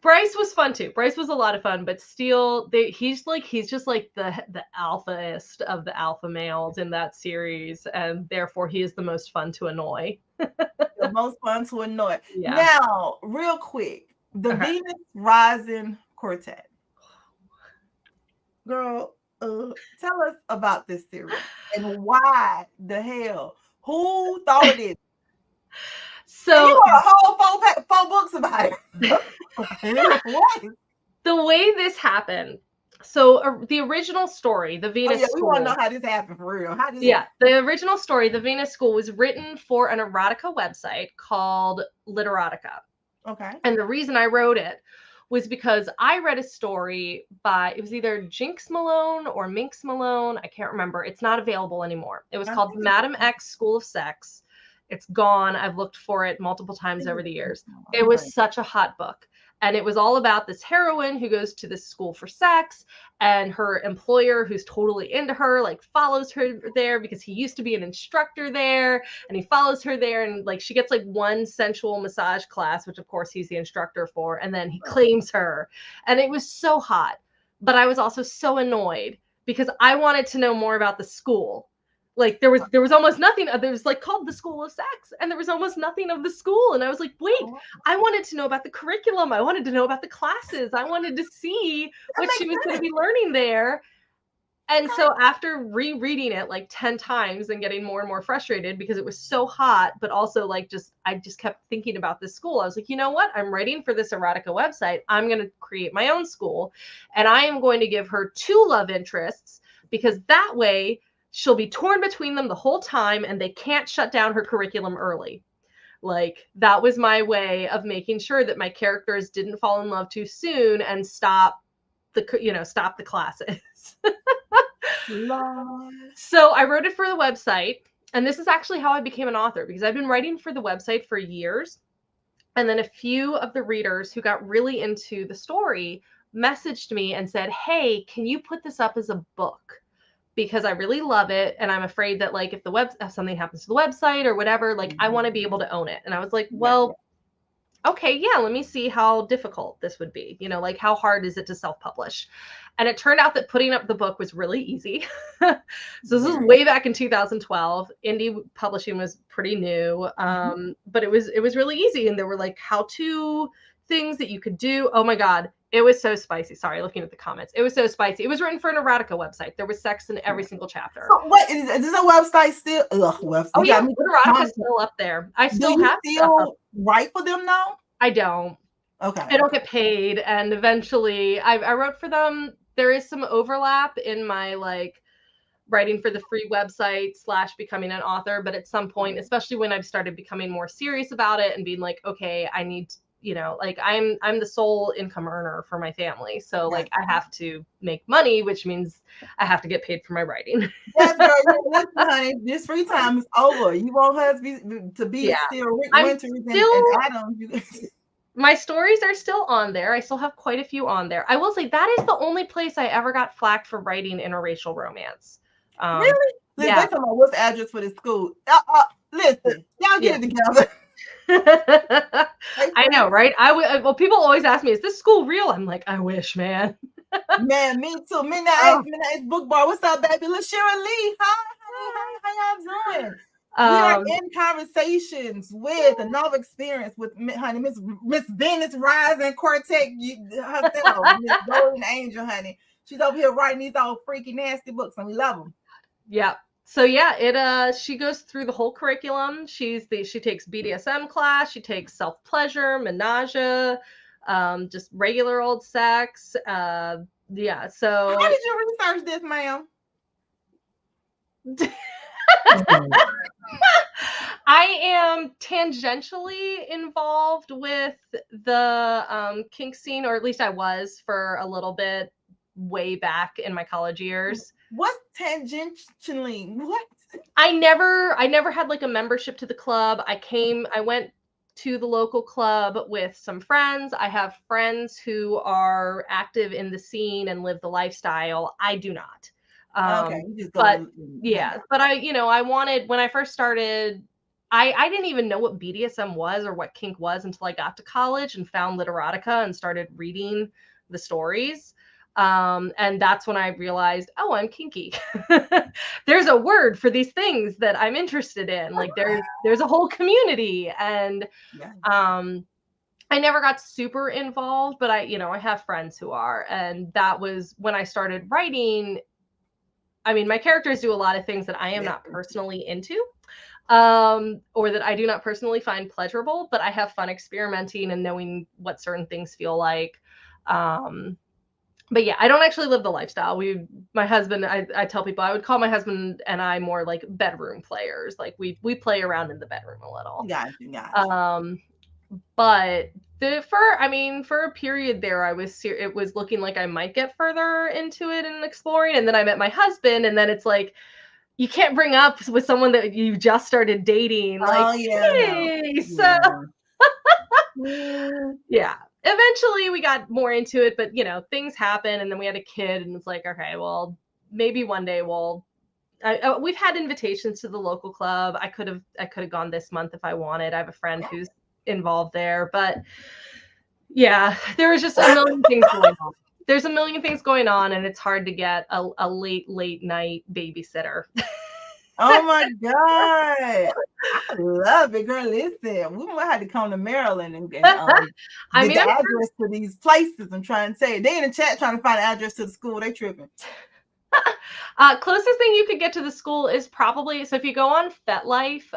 Bryce was fun too. Bryce was a lot of fun, but Steele, he's just like the alphaist of the alpha males in that series, and therefore he is the most fun to annoy. The most fun to annoy. Yeah. Now, real quick, the Venus Rising Quartet. Girl, tell us about this series and why the hell? Who thought of it? So you wrote a whole four books about it. The way this happened. So the original story, the Venus School. We want to know how this happened for real. The original story, the Venus School, was written for an erotica website called Literotica. Okay. And the reason I wrote it was because I read a story by, it was either Jinx Malone or Minx Malone. I can't remember. It's not available anymore. It was called Madam X School of Sex. It's gone. I've looked for it multiple times over the years. It was such a hot book. And it was all about this heroine who goes to this school for sex, and her employer, who's totally into her, like follows her there because he used to be an instructor there, and he follows her there, and like she gets like one sensual massage class, which of course he's the instructor for, and then he claims her. And it was so hot. But I was also so annoyed because I wanted to know more about the school. Like there was almost nothing. There was like called the School of Sex, and there was almost nothing of the school. And I was like, wait, I wanted to know about the curriculum. I wanted to know about the classes. I wanted to see what she was going to be learning there. And so after rereading it like 10 times and getting more and more frustrated because it was so hot, but also like I just kept thinking about this school. I was like, you know what? I'm writing for this erotica website. I'm going to create my own school, and I am going to give her 2 love interests, because that way she'll be torn between them the whole time and they can't shut down her curriculum early. Like that was my way of making sure that my characters didn't fall in love too soon and stop the classes. So I wrote it for the website, and this is actually how I became an author, because I've been writing for the website for years. And then a few of the readers who got really into the story messaged me and said, hey, can you put this up as a book? Because I really love it, and I'm afraid that like if something happens to the website or whatever, like I want to be able to own it. And I was like, well, okay, yeah, let me see how difficult this would be. You know, like how hard is it to self-publish? And it turned out that putting up the book was really easy. So this was way back in 2012. Indie publishing was pretty new, but it was really easy, and there were like how-to things that you could do. Oh my God. It was so spicy. Sorry, looking at the comments. It was so spicy. It was written for an erotica website. There was sex in every single chapter. So what is this a website still? Website. Oh yeah, erotica's still up there. I still have stuff write for them now? I don't. Okay. I don't get paid, and eventually I wrote for them. There is some overlap in my like writing for the free website / becoming an author, but at some point, especially when I've started becoming more serious about it and being like, okay, I need to, you know, like I'm the sole income earner for my family. So like I have to make money, which means I have to get paid for my writing. Yes, girl. Listen, honey, this free time is over. You want her to be still Rick Winters and Adams. My stories are still on there. I still have quite a few on there. I will say that is the only place I ever got flack for writing interracial romance. Really? Listen, they talking about what's the address for this school. Listen, y'all get it together. I know, right? Well, people always ask me, is this school real? I'm like, I wish, man. Man, me too. Midnight Book Bar. What's up, baby? LaShira Lee. Hi, how y'all doing? We are in conversations with a novel experience with honey, Miss Venus Rising Quartet herself, Miss Golden Angel, honey. She's over here writing these old freaky nasty books, and we love them. Yeah. So yeah, she goes through the whole curriculum. She takes BDSM class, she takes self-pleasure, menage, just regular old sex. Yeah. So how did you research this, ma'am? I am tangentially involved with the kink scene, or at least I was for a little bit way back in my college years. What's tangentially? What? I never had like a membership to the club. I went to the local club with some friends. I have friends who are active in the scene and live the lifestyle. I do not. Okay, but I wanted, when I first started, I didn't even know what BDSM was or what kink was until I got to college and found Literotica and started reading the stories. And that's when I realized, oh, I'm kinky. There's a word for these things that I'm interested in. Like there's a whole community, and I never got super involved, but I have friends who are, and that was when I started writing. I mean, my characters do a lot of things that I am not personally into, or that I do not personally find pleasurable, but I have fun experimenting and knowing what certain things feel like. But yeah, I don't actually live the lifestyle. My husband, I tell people, I would call my husband and I more like bedroom players. Like we play around in the bedroom a little. Gotcha. But for a period there, it was looking like I might get further into it and exploring. And then I met my husband, and then it's like, you can't bring up with someone that you just started dating, like, Oh yeah, no. hey, so Yeah. Mm. yeah. Eventually we got more into it, but things happen, and then we had a kid, and it's like, okay, well, maybe one day we've had invitations to the local club. I could have gone this month if I wanted. I have a friend who's involved there, but yeah, there was just a million things going on. There's a million things going on, and it's hard to get a late night babysitter. Oh my God. I love it, girl. Listen, we might have to come to Maryland and get I the mean, address to these places. I'm trying to say, they in the chat trying to find the address to the school. They tripping. Closest thing you could get to the school is probably, so if you go on FetLife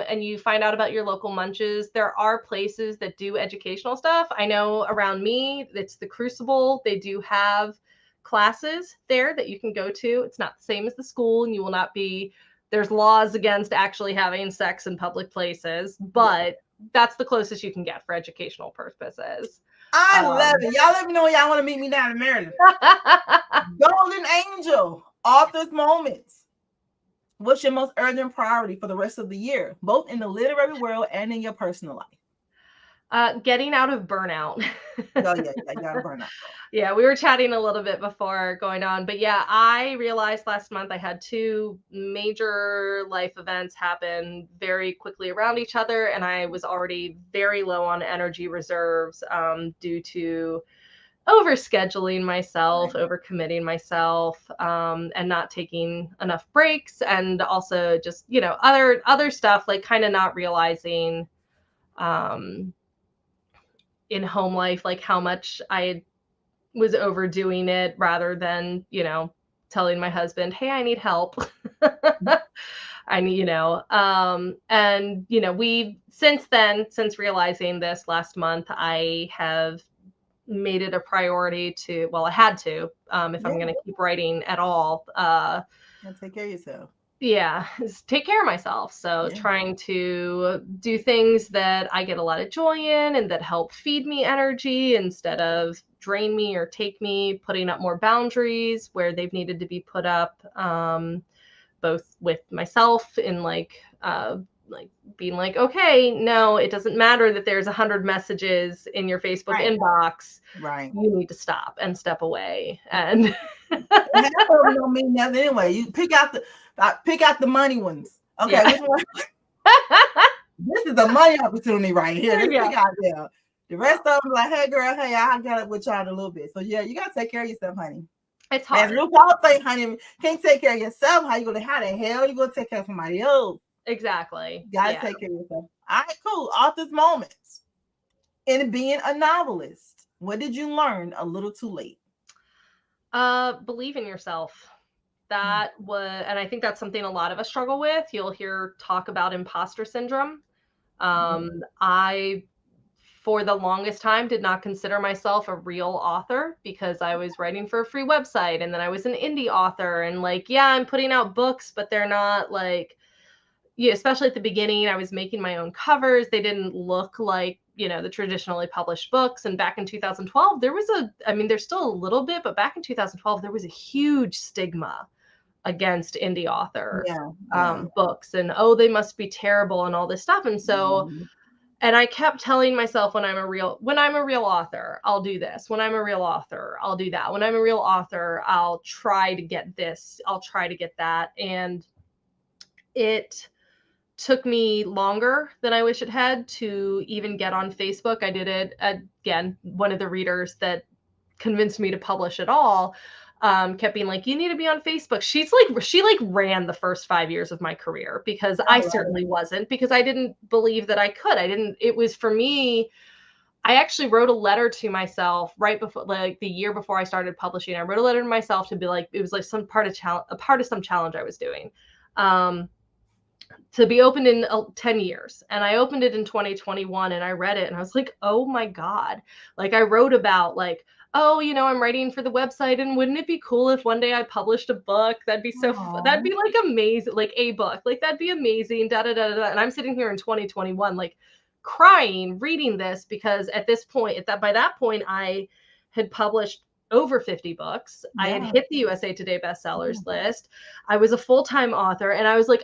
and you find out about your local munches, there are places that do educational stuff. I know around me, it's the Crucible. They do have classes there that you can go to. It's not the same as the school, and you will not be, there's laws against actually having sex in public places, but that's the closest you can get for educational purposes. I love it. Y'all let me know when y'all want to meet me down in Maryland. Golden Angel, author's moments. What's your most urgent priority for the rest of the year, both in the literary world and in your personal life? Getting out of burnout. Oh, yeah, you got burnout. Yeah, we were chatting a little bit before going on, but yeah, I realized last month I had 2 major life events happen very quickly around each other, and I was already very low on energy reserves due to overscheduling myself, overcommitting myself, and not taking enough breaks, and also just other stuff, like kind of not realizing in home life like how much I was overdoing it, rather than telling my husband, hey, I need help. I need, and we since realizing this last month, I have made it a priority to, well, I had to, if I'm going to keep writing at all, take care of yourself. Yeah, take care of myself. So trying to do things that I get a lot of joy in and that help feed me energy instead of drain me or take me, putting up more boundaries where they've needed to be put up, both with myself in like being like, okay, no, it doesn't matter that there's 100 messages in your Facebook inbox. Right. You need to stop and step away. And don't mean nothing anyway. You pick out the money ones. Okay, which one? This is a money opportunity right here. Let's pick out there. The rest of them like, hey girl, hey, I got it with y'all in a little bit. So yeah, you gotta take care of yourself, honey. It's hard. As RuPaul say, honey, can't take care of yourself. How the hell you gonna take care of somebody else? Exactly. You gotta take care of yourself. All right, cool. Author's moments. In being a novelist, what did you learn a little too late? Believe in yourself. That was, and I think that's something a lot of us struggle with. You'll hear talk about imposter syndrome. I, for the longest time, did not consider myself a real author because I was writing for a free website, and then I was an indie author, and I'm putting out books, but they're not like, especially at the beginning, I was making my own covers. They didn't look like, the traditionally published books. And back in 2012, there's still a little bit, but back in 2012, there was a huge stigma against indie author books, and they must be terrible and all this stuff. And so, and I kept telling myself, when I'm a real author, I'll do this. When I'm a real author, I'll do that. When I'm a real author, I'll try to get this. I'll try to get that. And it took me longer than I wish it had to even get on Facebook. I did it again. One of the readers that convinced me to publish at all kept being like, you need to be on Facebook. She ran the first 5 years of my career, because I certainly wasn't, because I didn't believe that I could. It was, for me, I actually wrote a letter to myself right before, like the year before I started publishing. I wrote a letter to myself to be like, it was like a part of some challenge I was doing. To be opened in 10 years. And I opened it in 2021, and I read it and I was like, oh my God. Like, I wrote about like, I'm writing for the website, and wouldn't it be cool if one day I published a book? That'd be that'd be like amazing, like a book, like that'd be amazing, da da da da. And I'm sitting here in 2021, like crying reading this, because at that point, I had published over 50 books. Yeah. I had hit the USA Today bestsellers list. I was a full-time author. And I was like,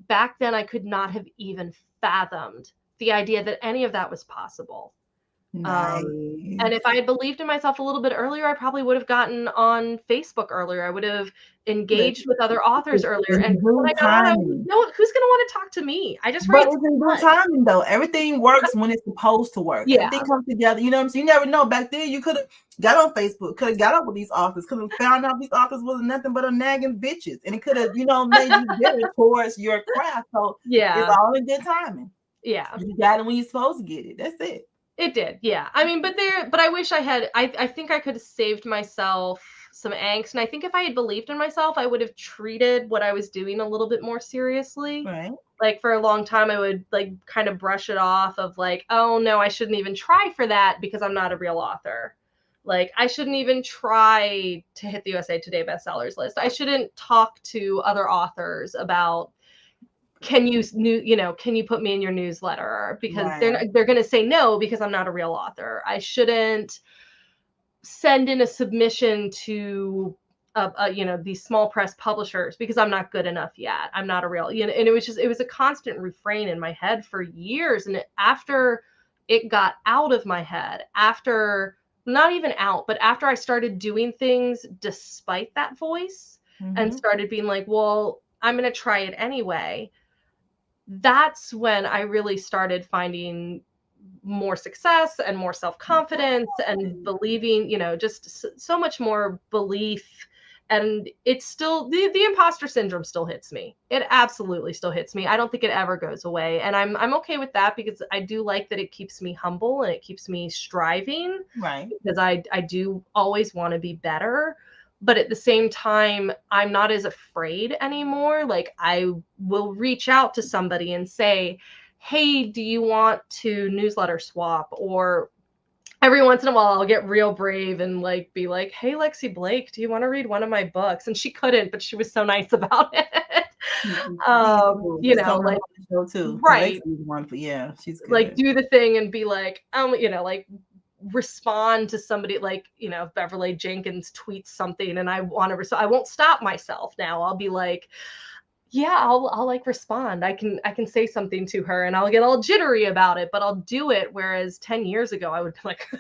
back then I could not have even fathomed the idea that any of that was possible. Nice. And if I had believed in myself a little bit earlier, I probably would have gotten on Facebook earlier. I would have engaged with other authors earlier. And when I got on, I was like, no, who's going to want to talk to me? I just write. But it's in good timing, though. Everything works when it's supposed to work. Yeah. Everything comes together. You know what I'm saying? You never know. Back then, you could have got on Facebook, could have got up with these authors, could have found out these authors wasn't nothing but a nagging bitches. And it could have, you know, made you better towards your craft. So it's all in good timing. Yeah. You got it when you're supposed to get it. That's it. It did, yeah. I mean, but I wish I had, I think I could have saved myself some angst. And I think if I had believed in myself, I would have treated what I was doing a little bit more seriously. Right. Like for a long time, I would like kind of brush it off of like, oh no, I shouldn't even try for that because I'm not a real author. Like I shouldn't even try to hit the USA Today bestsellers list. I shouldn't talk to other authors about, can you put me in your newsletter, because they're going to say no because I'm not a real author. I shouldn't send in a submission to these small press publishers because I'm not good enough yet. I'm not a real, and it was a constant refrain in my head for years. And after it got out of my head, not even out, but after I started doing things despite that voice and started being like, well, I'm going to try it anyway. That's when I really started finding more success and more self-confidence and believing, just so much more belief. And it's still, the imposter syndrome still hits me. It absolutely still hits me. I don't think it ever goes away. And I'm okay with that, because I do like that it keeps me humble and it keeps me striving. Right. Because I do always want to be better. But at the same time, I'm not as afraid anymore. Like I will reach out to somebody and say, hey, do you want to newsletter swap? Or every once in a while, I'll get real brave and like be like, hey, Lexi Blake, do you want to read one of my books? And she couldn't, but she was so nice about it. Like, too. Right. Yeah, she's good. Like do the thing and be like, like, respond to somebody, like, if Beverly Jenkins tweets something and I want to respond, I won't stop myself now. I'll be like, yeah, I'll like respond. I can say something to her and I'll get all jittery about it, but I'll do it. Whereas 10 years ago, I would be like,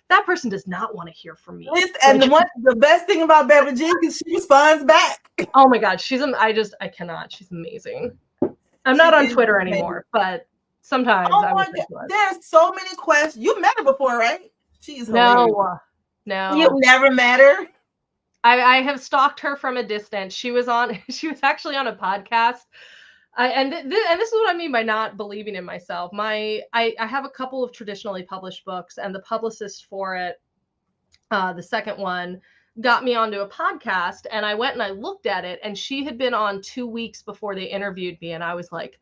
that person does not want to hear from me. And the best thing about Beverly Jenkins, she responds back. Oh my God, I cannot. She's amazing. I'm not on Twitter anymore, but sometimes I would think there's so many questions. You met her before, right? She's hilarious. No. You've never met her? I have stalked her from a distance. She was actually on a podcast. And this is what I mean by not believing in myself. I have a couple of traditionally published books, and the publicist for it, the second one, got me onto a podcast, and I went and I looked at it, and she had been on 2 weeks before they interviewed me, and I was like,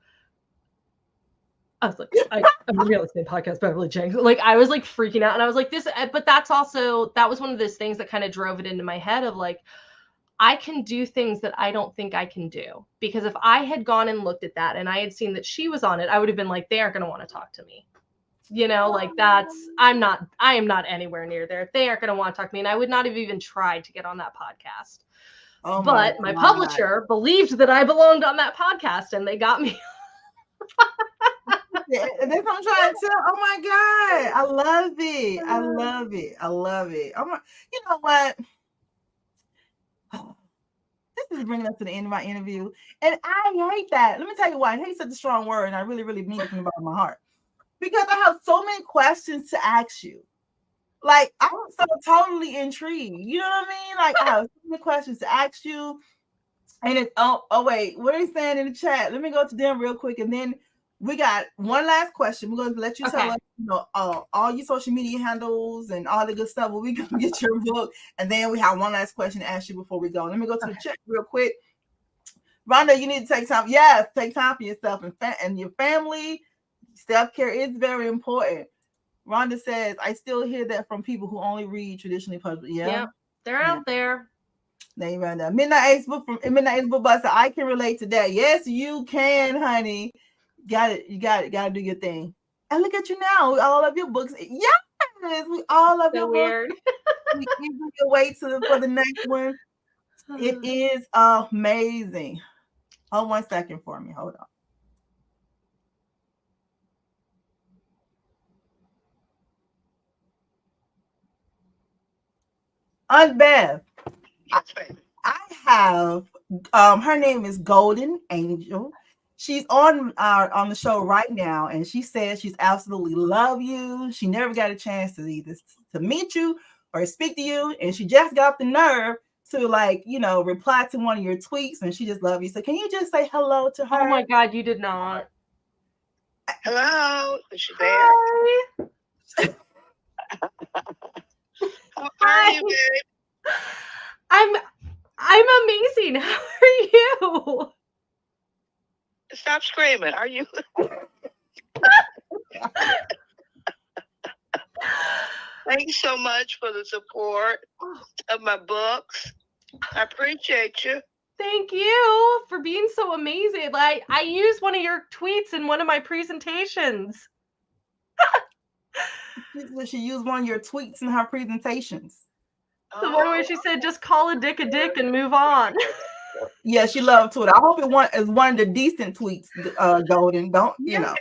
I'm a real estate podcast, Beverly Jenkins. Like I was like freaking out, and I was like this, but that was one of those things that kind of drove it into my head of like, I can do things that I don't think I can do. Because if I had gone and looked at that and I had seen that she was on it, I would have been like, they aren't going to want to talk to me. Like I am not anywhere near there. They aren't going to want to talk to me. And I would not have even tried to get on that podcast. But my publisher believed that I belonged on that podcast, and they got me. That's what I'm trying to tell. Oh my God. I love it. I love it. I love it. You know what? This is bringing us to the end of my interview. And I hate that. Let me tell you why. I hate such a strong word, and I really, really mean it from the bottom of my heart. Because I have so many questions to ask you. Like, I'm so totally intrigued. You know what I mean? Like, I have so many questions to ask you. And it's, wait, what are you saying in the chat? Let me go to them real quick, and then we got one last question. We're going to let you tell us, all your social media handles and all the good stuff. When we go get your book, and then we have one last question to ask you before we go. Let me go to the chat real quick. Rhonda, you need to take time. Yes, take time for yourself and your family. Self-care is very important. Rhonda says, I still hear that from people who only read traditionally published. Yeah, they're out there. They run that. Midnight Ace Book Bus. I can relate to that. Yes, you can, honey. You got to do your thing. And look at you now. We all love your books. Yes, we all love So your books. weird. We eagerly wait for the next one. It is amazing. Hold 1 second for me. Hold on. Aunt Bev, I have her name is Golden Angel. She's on the show right now, and she says she's absolutely love you. She never got a chance to either to meet you or speak to you, and she just got the nerve to reply to one of your tweets, and she just love you. So can you just say hello to her? Oh my God, you did not. Hello, is she there? Hi. How are you, babe? I'm amazing. How are you? Stop screaming. Are you? Thank you so much for the support of my books. I appreciate you. Thank you for being so amazing. Like, I used one of your tweets in one of my presentations. She used one of your tweets in her presentations. The one where she said, "Just call a dick and move on." Yeah, she loved Twitter. I hope it is one of the decent tweets, Golden. Don't you know?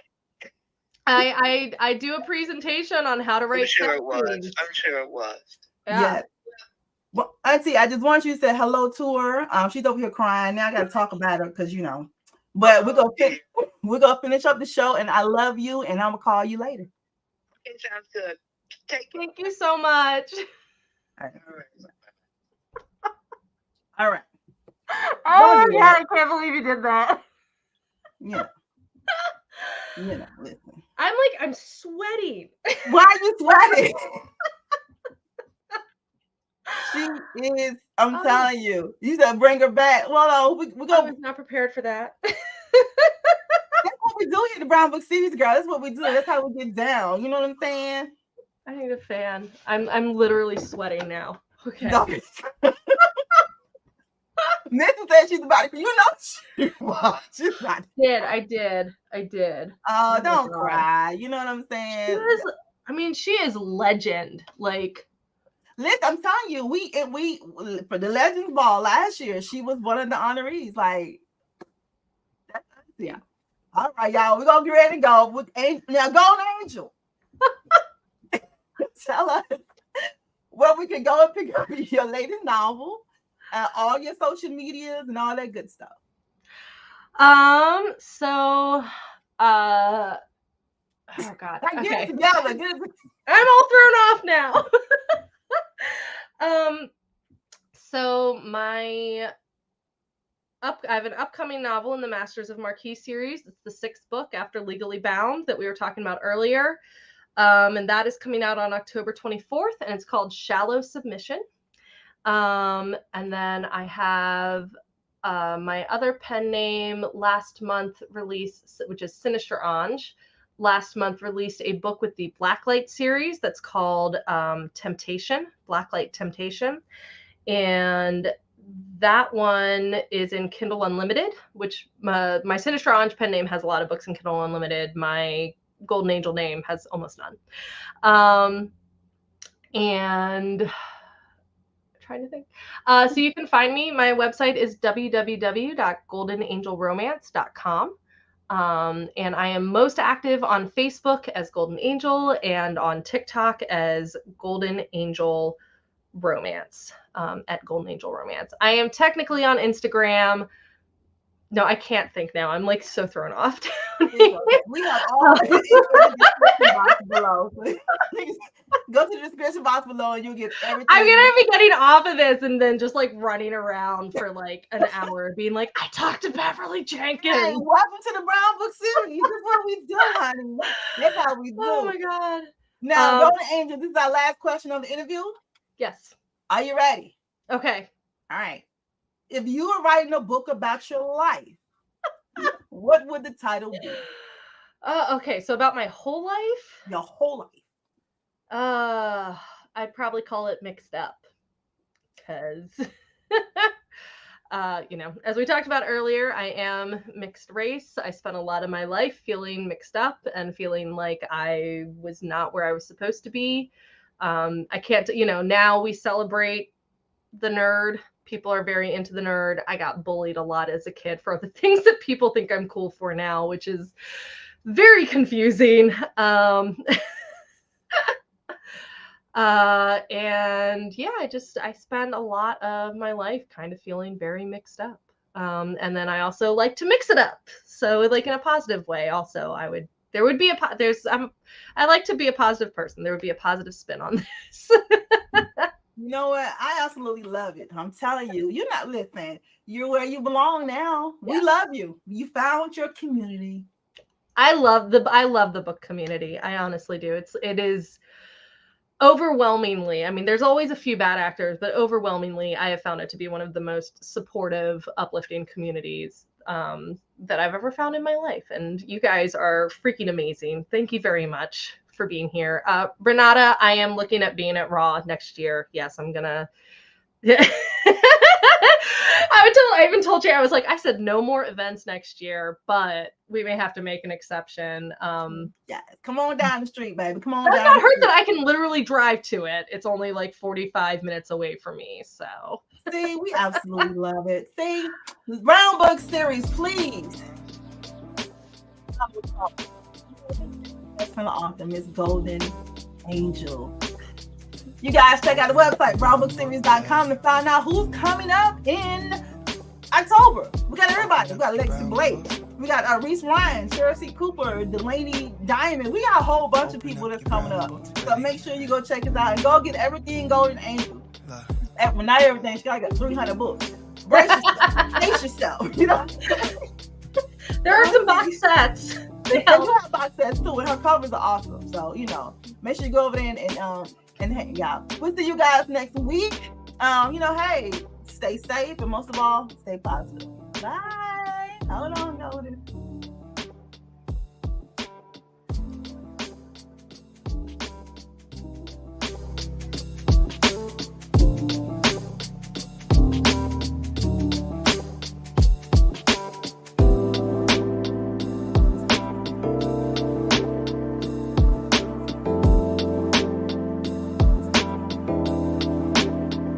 I do a presentation on how to write. I'm sure it was. I'm sure it was. Yeah. Well, Auntie, I just want you to say hello to her. She's over here crying now. I got to talk about her because But we're gonna finish up the show, and I love you, and I'm gonna call you later. Okay, sounds good. Thank you so much. All right. Oh my God, I can't believe you did that. Yeah. Listen. I'm sweating. Why are you sweating? She is. I'm telling you. You said bring her back. Well, no, we go. I was not prepared for that. That's what we do here at the Brown Book Series, girl. That's what we do. That's how we get down. You know what I'm saying? I need a fan. I'm literally sweating now. Okay. No. Missy said she's about to. You know she was. She's not. I did. Oh, don't cry. You know what I'm saying? She is legend. Like, listen, I'm telling you, we for the Legends Ball last year, she was one of the honorees. Like, yeah. All right, y'all, we're gonna get ready to go. Now, Golden Angel, tell us where we can go and pick up your latest novel, all your social medias, and all that good stuff. So, oh God. Get it together. I'm all thrown off now. So I have an upcoming novel in the Masters of Marquis series. It's the 6th book after Legally Bound that we were talking about earlier. And that is coming out on October 24th, and it's called Shallow Submission. And then I have my other pen name last month released, which is Sinister Ange. Last month released a book with the Blacklight series that's called Temptation, Blacklight Temptation. And that one is in Kindle Unlimited, which my Sinister Ange pen name has a lot of books in Kindle Unlimited. My Golden Angel name has almost none. And I'm trying to think. So you can find me. My website is www.goldenangelromance.com. And I am most active on Facebook as Golden Angel and on TikTok as Golden Angel Romance, at Golden Angel Romance. I am technically on Instagram. No, I can't think now. I'm like so thrown off. We have all in the description box below. Go to the description box below and you'll get everything. I'm gonna be getting off of this and then just like running around for like an hour, being like, I talked to Beverly Jenkins. Hey, welcome to the Brown Book Series. This is what we do, honey. That's how we do. Oh my God. Now, Golden Angel, this is our last question of the interview. Yes. Are you ready? Okay. All right. If you were writing a book about your life, what would the title be? Okay, so about my whole life? Your whole life. I'd probably call it Mixed Up, because As we talked about earlier, I am mixed race. I spent a lot of my life feeling mixed up and feeling like I was not where I was supposed to be. I can't, now we celebrate the nerd. People are very into the nerd. I got bullied a lot as a kid for the things that people think I'm cool for now, which is very confusing. And yeah, I spend a lot of my life kind of feeling very mixed up. And then I also like to mix it up. So like in a positive way also, I like to be a positive person. There would be a positive spin on this. You know what? I absolutely love it. I'm telling you, you're not listening. You're where you belong now. Yeah. We love you. You found your community. I love the book community. I honestly do. It is overwhelmingly, I mean, there's always a few bad actors, but overwhelmingly, I have found it to be one of the most supportive, uplifting communities that I've ever found in my life. And you guys are freaking amazing. Thank you very much for being here. Renata, I am looking at being at Raw next year. Yes, I'm gonna. I even told you, I was like, I said no more events next year, but we may have to make an exception. Yeah, come on down the street, baby. Come on down. I heard that I can literally drive to it. It's only like 45 minutes away from me. So see, we absolutely love it. See, Brown Book Series, please. That's from the author, Miss Golden Angel. You guys check out the website, brownbookseries.com, to find out who's coming up in October. We got everybody. We got Lexi Blake. We got Reese Ryan, Sarah C. Cooper, Delaney Diamond. We got a whole bunch of people that's coming up. So make sure you go check us out and go get everything Golden Angel. Well, not everything. She got 300 books. Brace yourself. You know. There are some box sets. They do have box sets too, and her covers are awesome. So make sure you go over there and hang out. We'll see you guys next week. Hey, stay safe and most of all, stay positive. Bye. Hold on,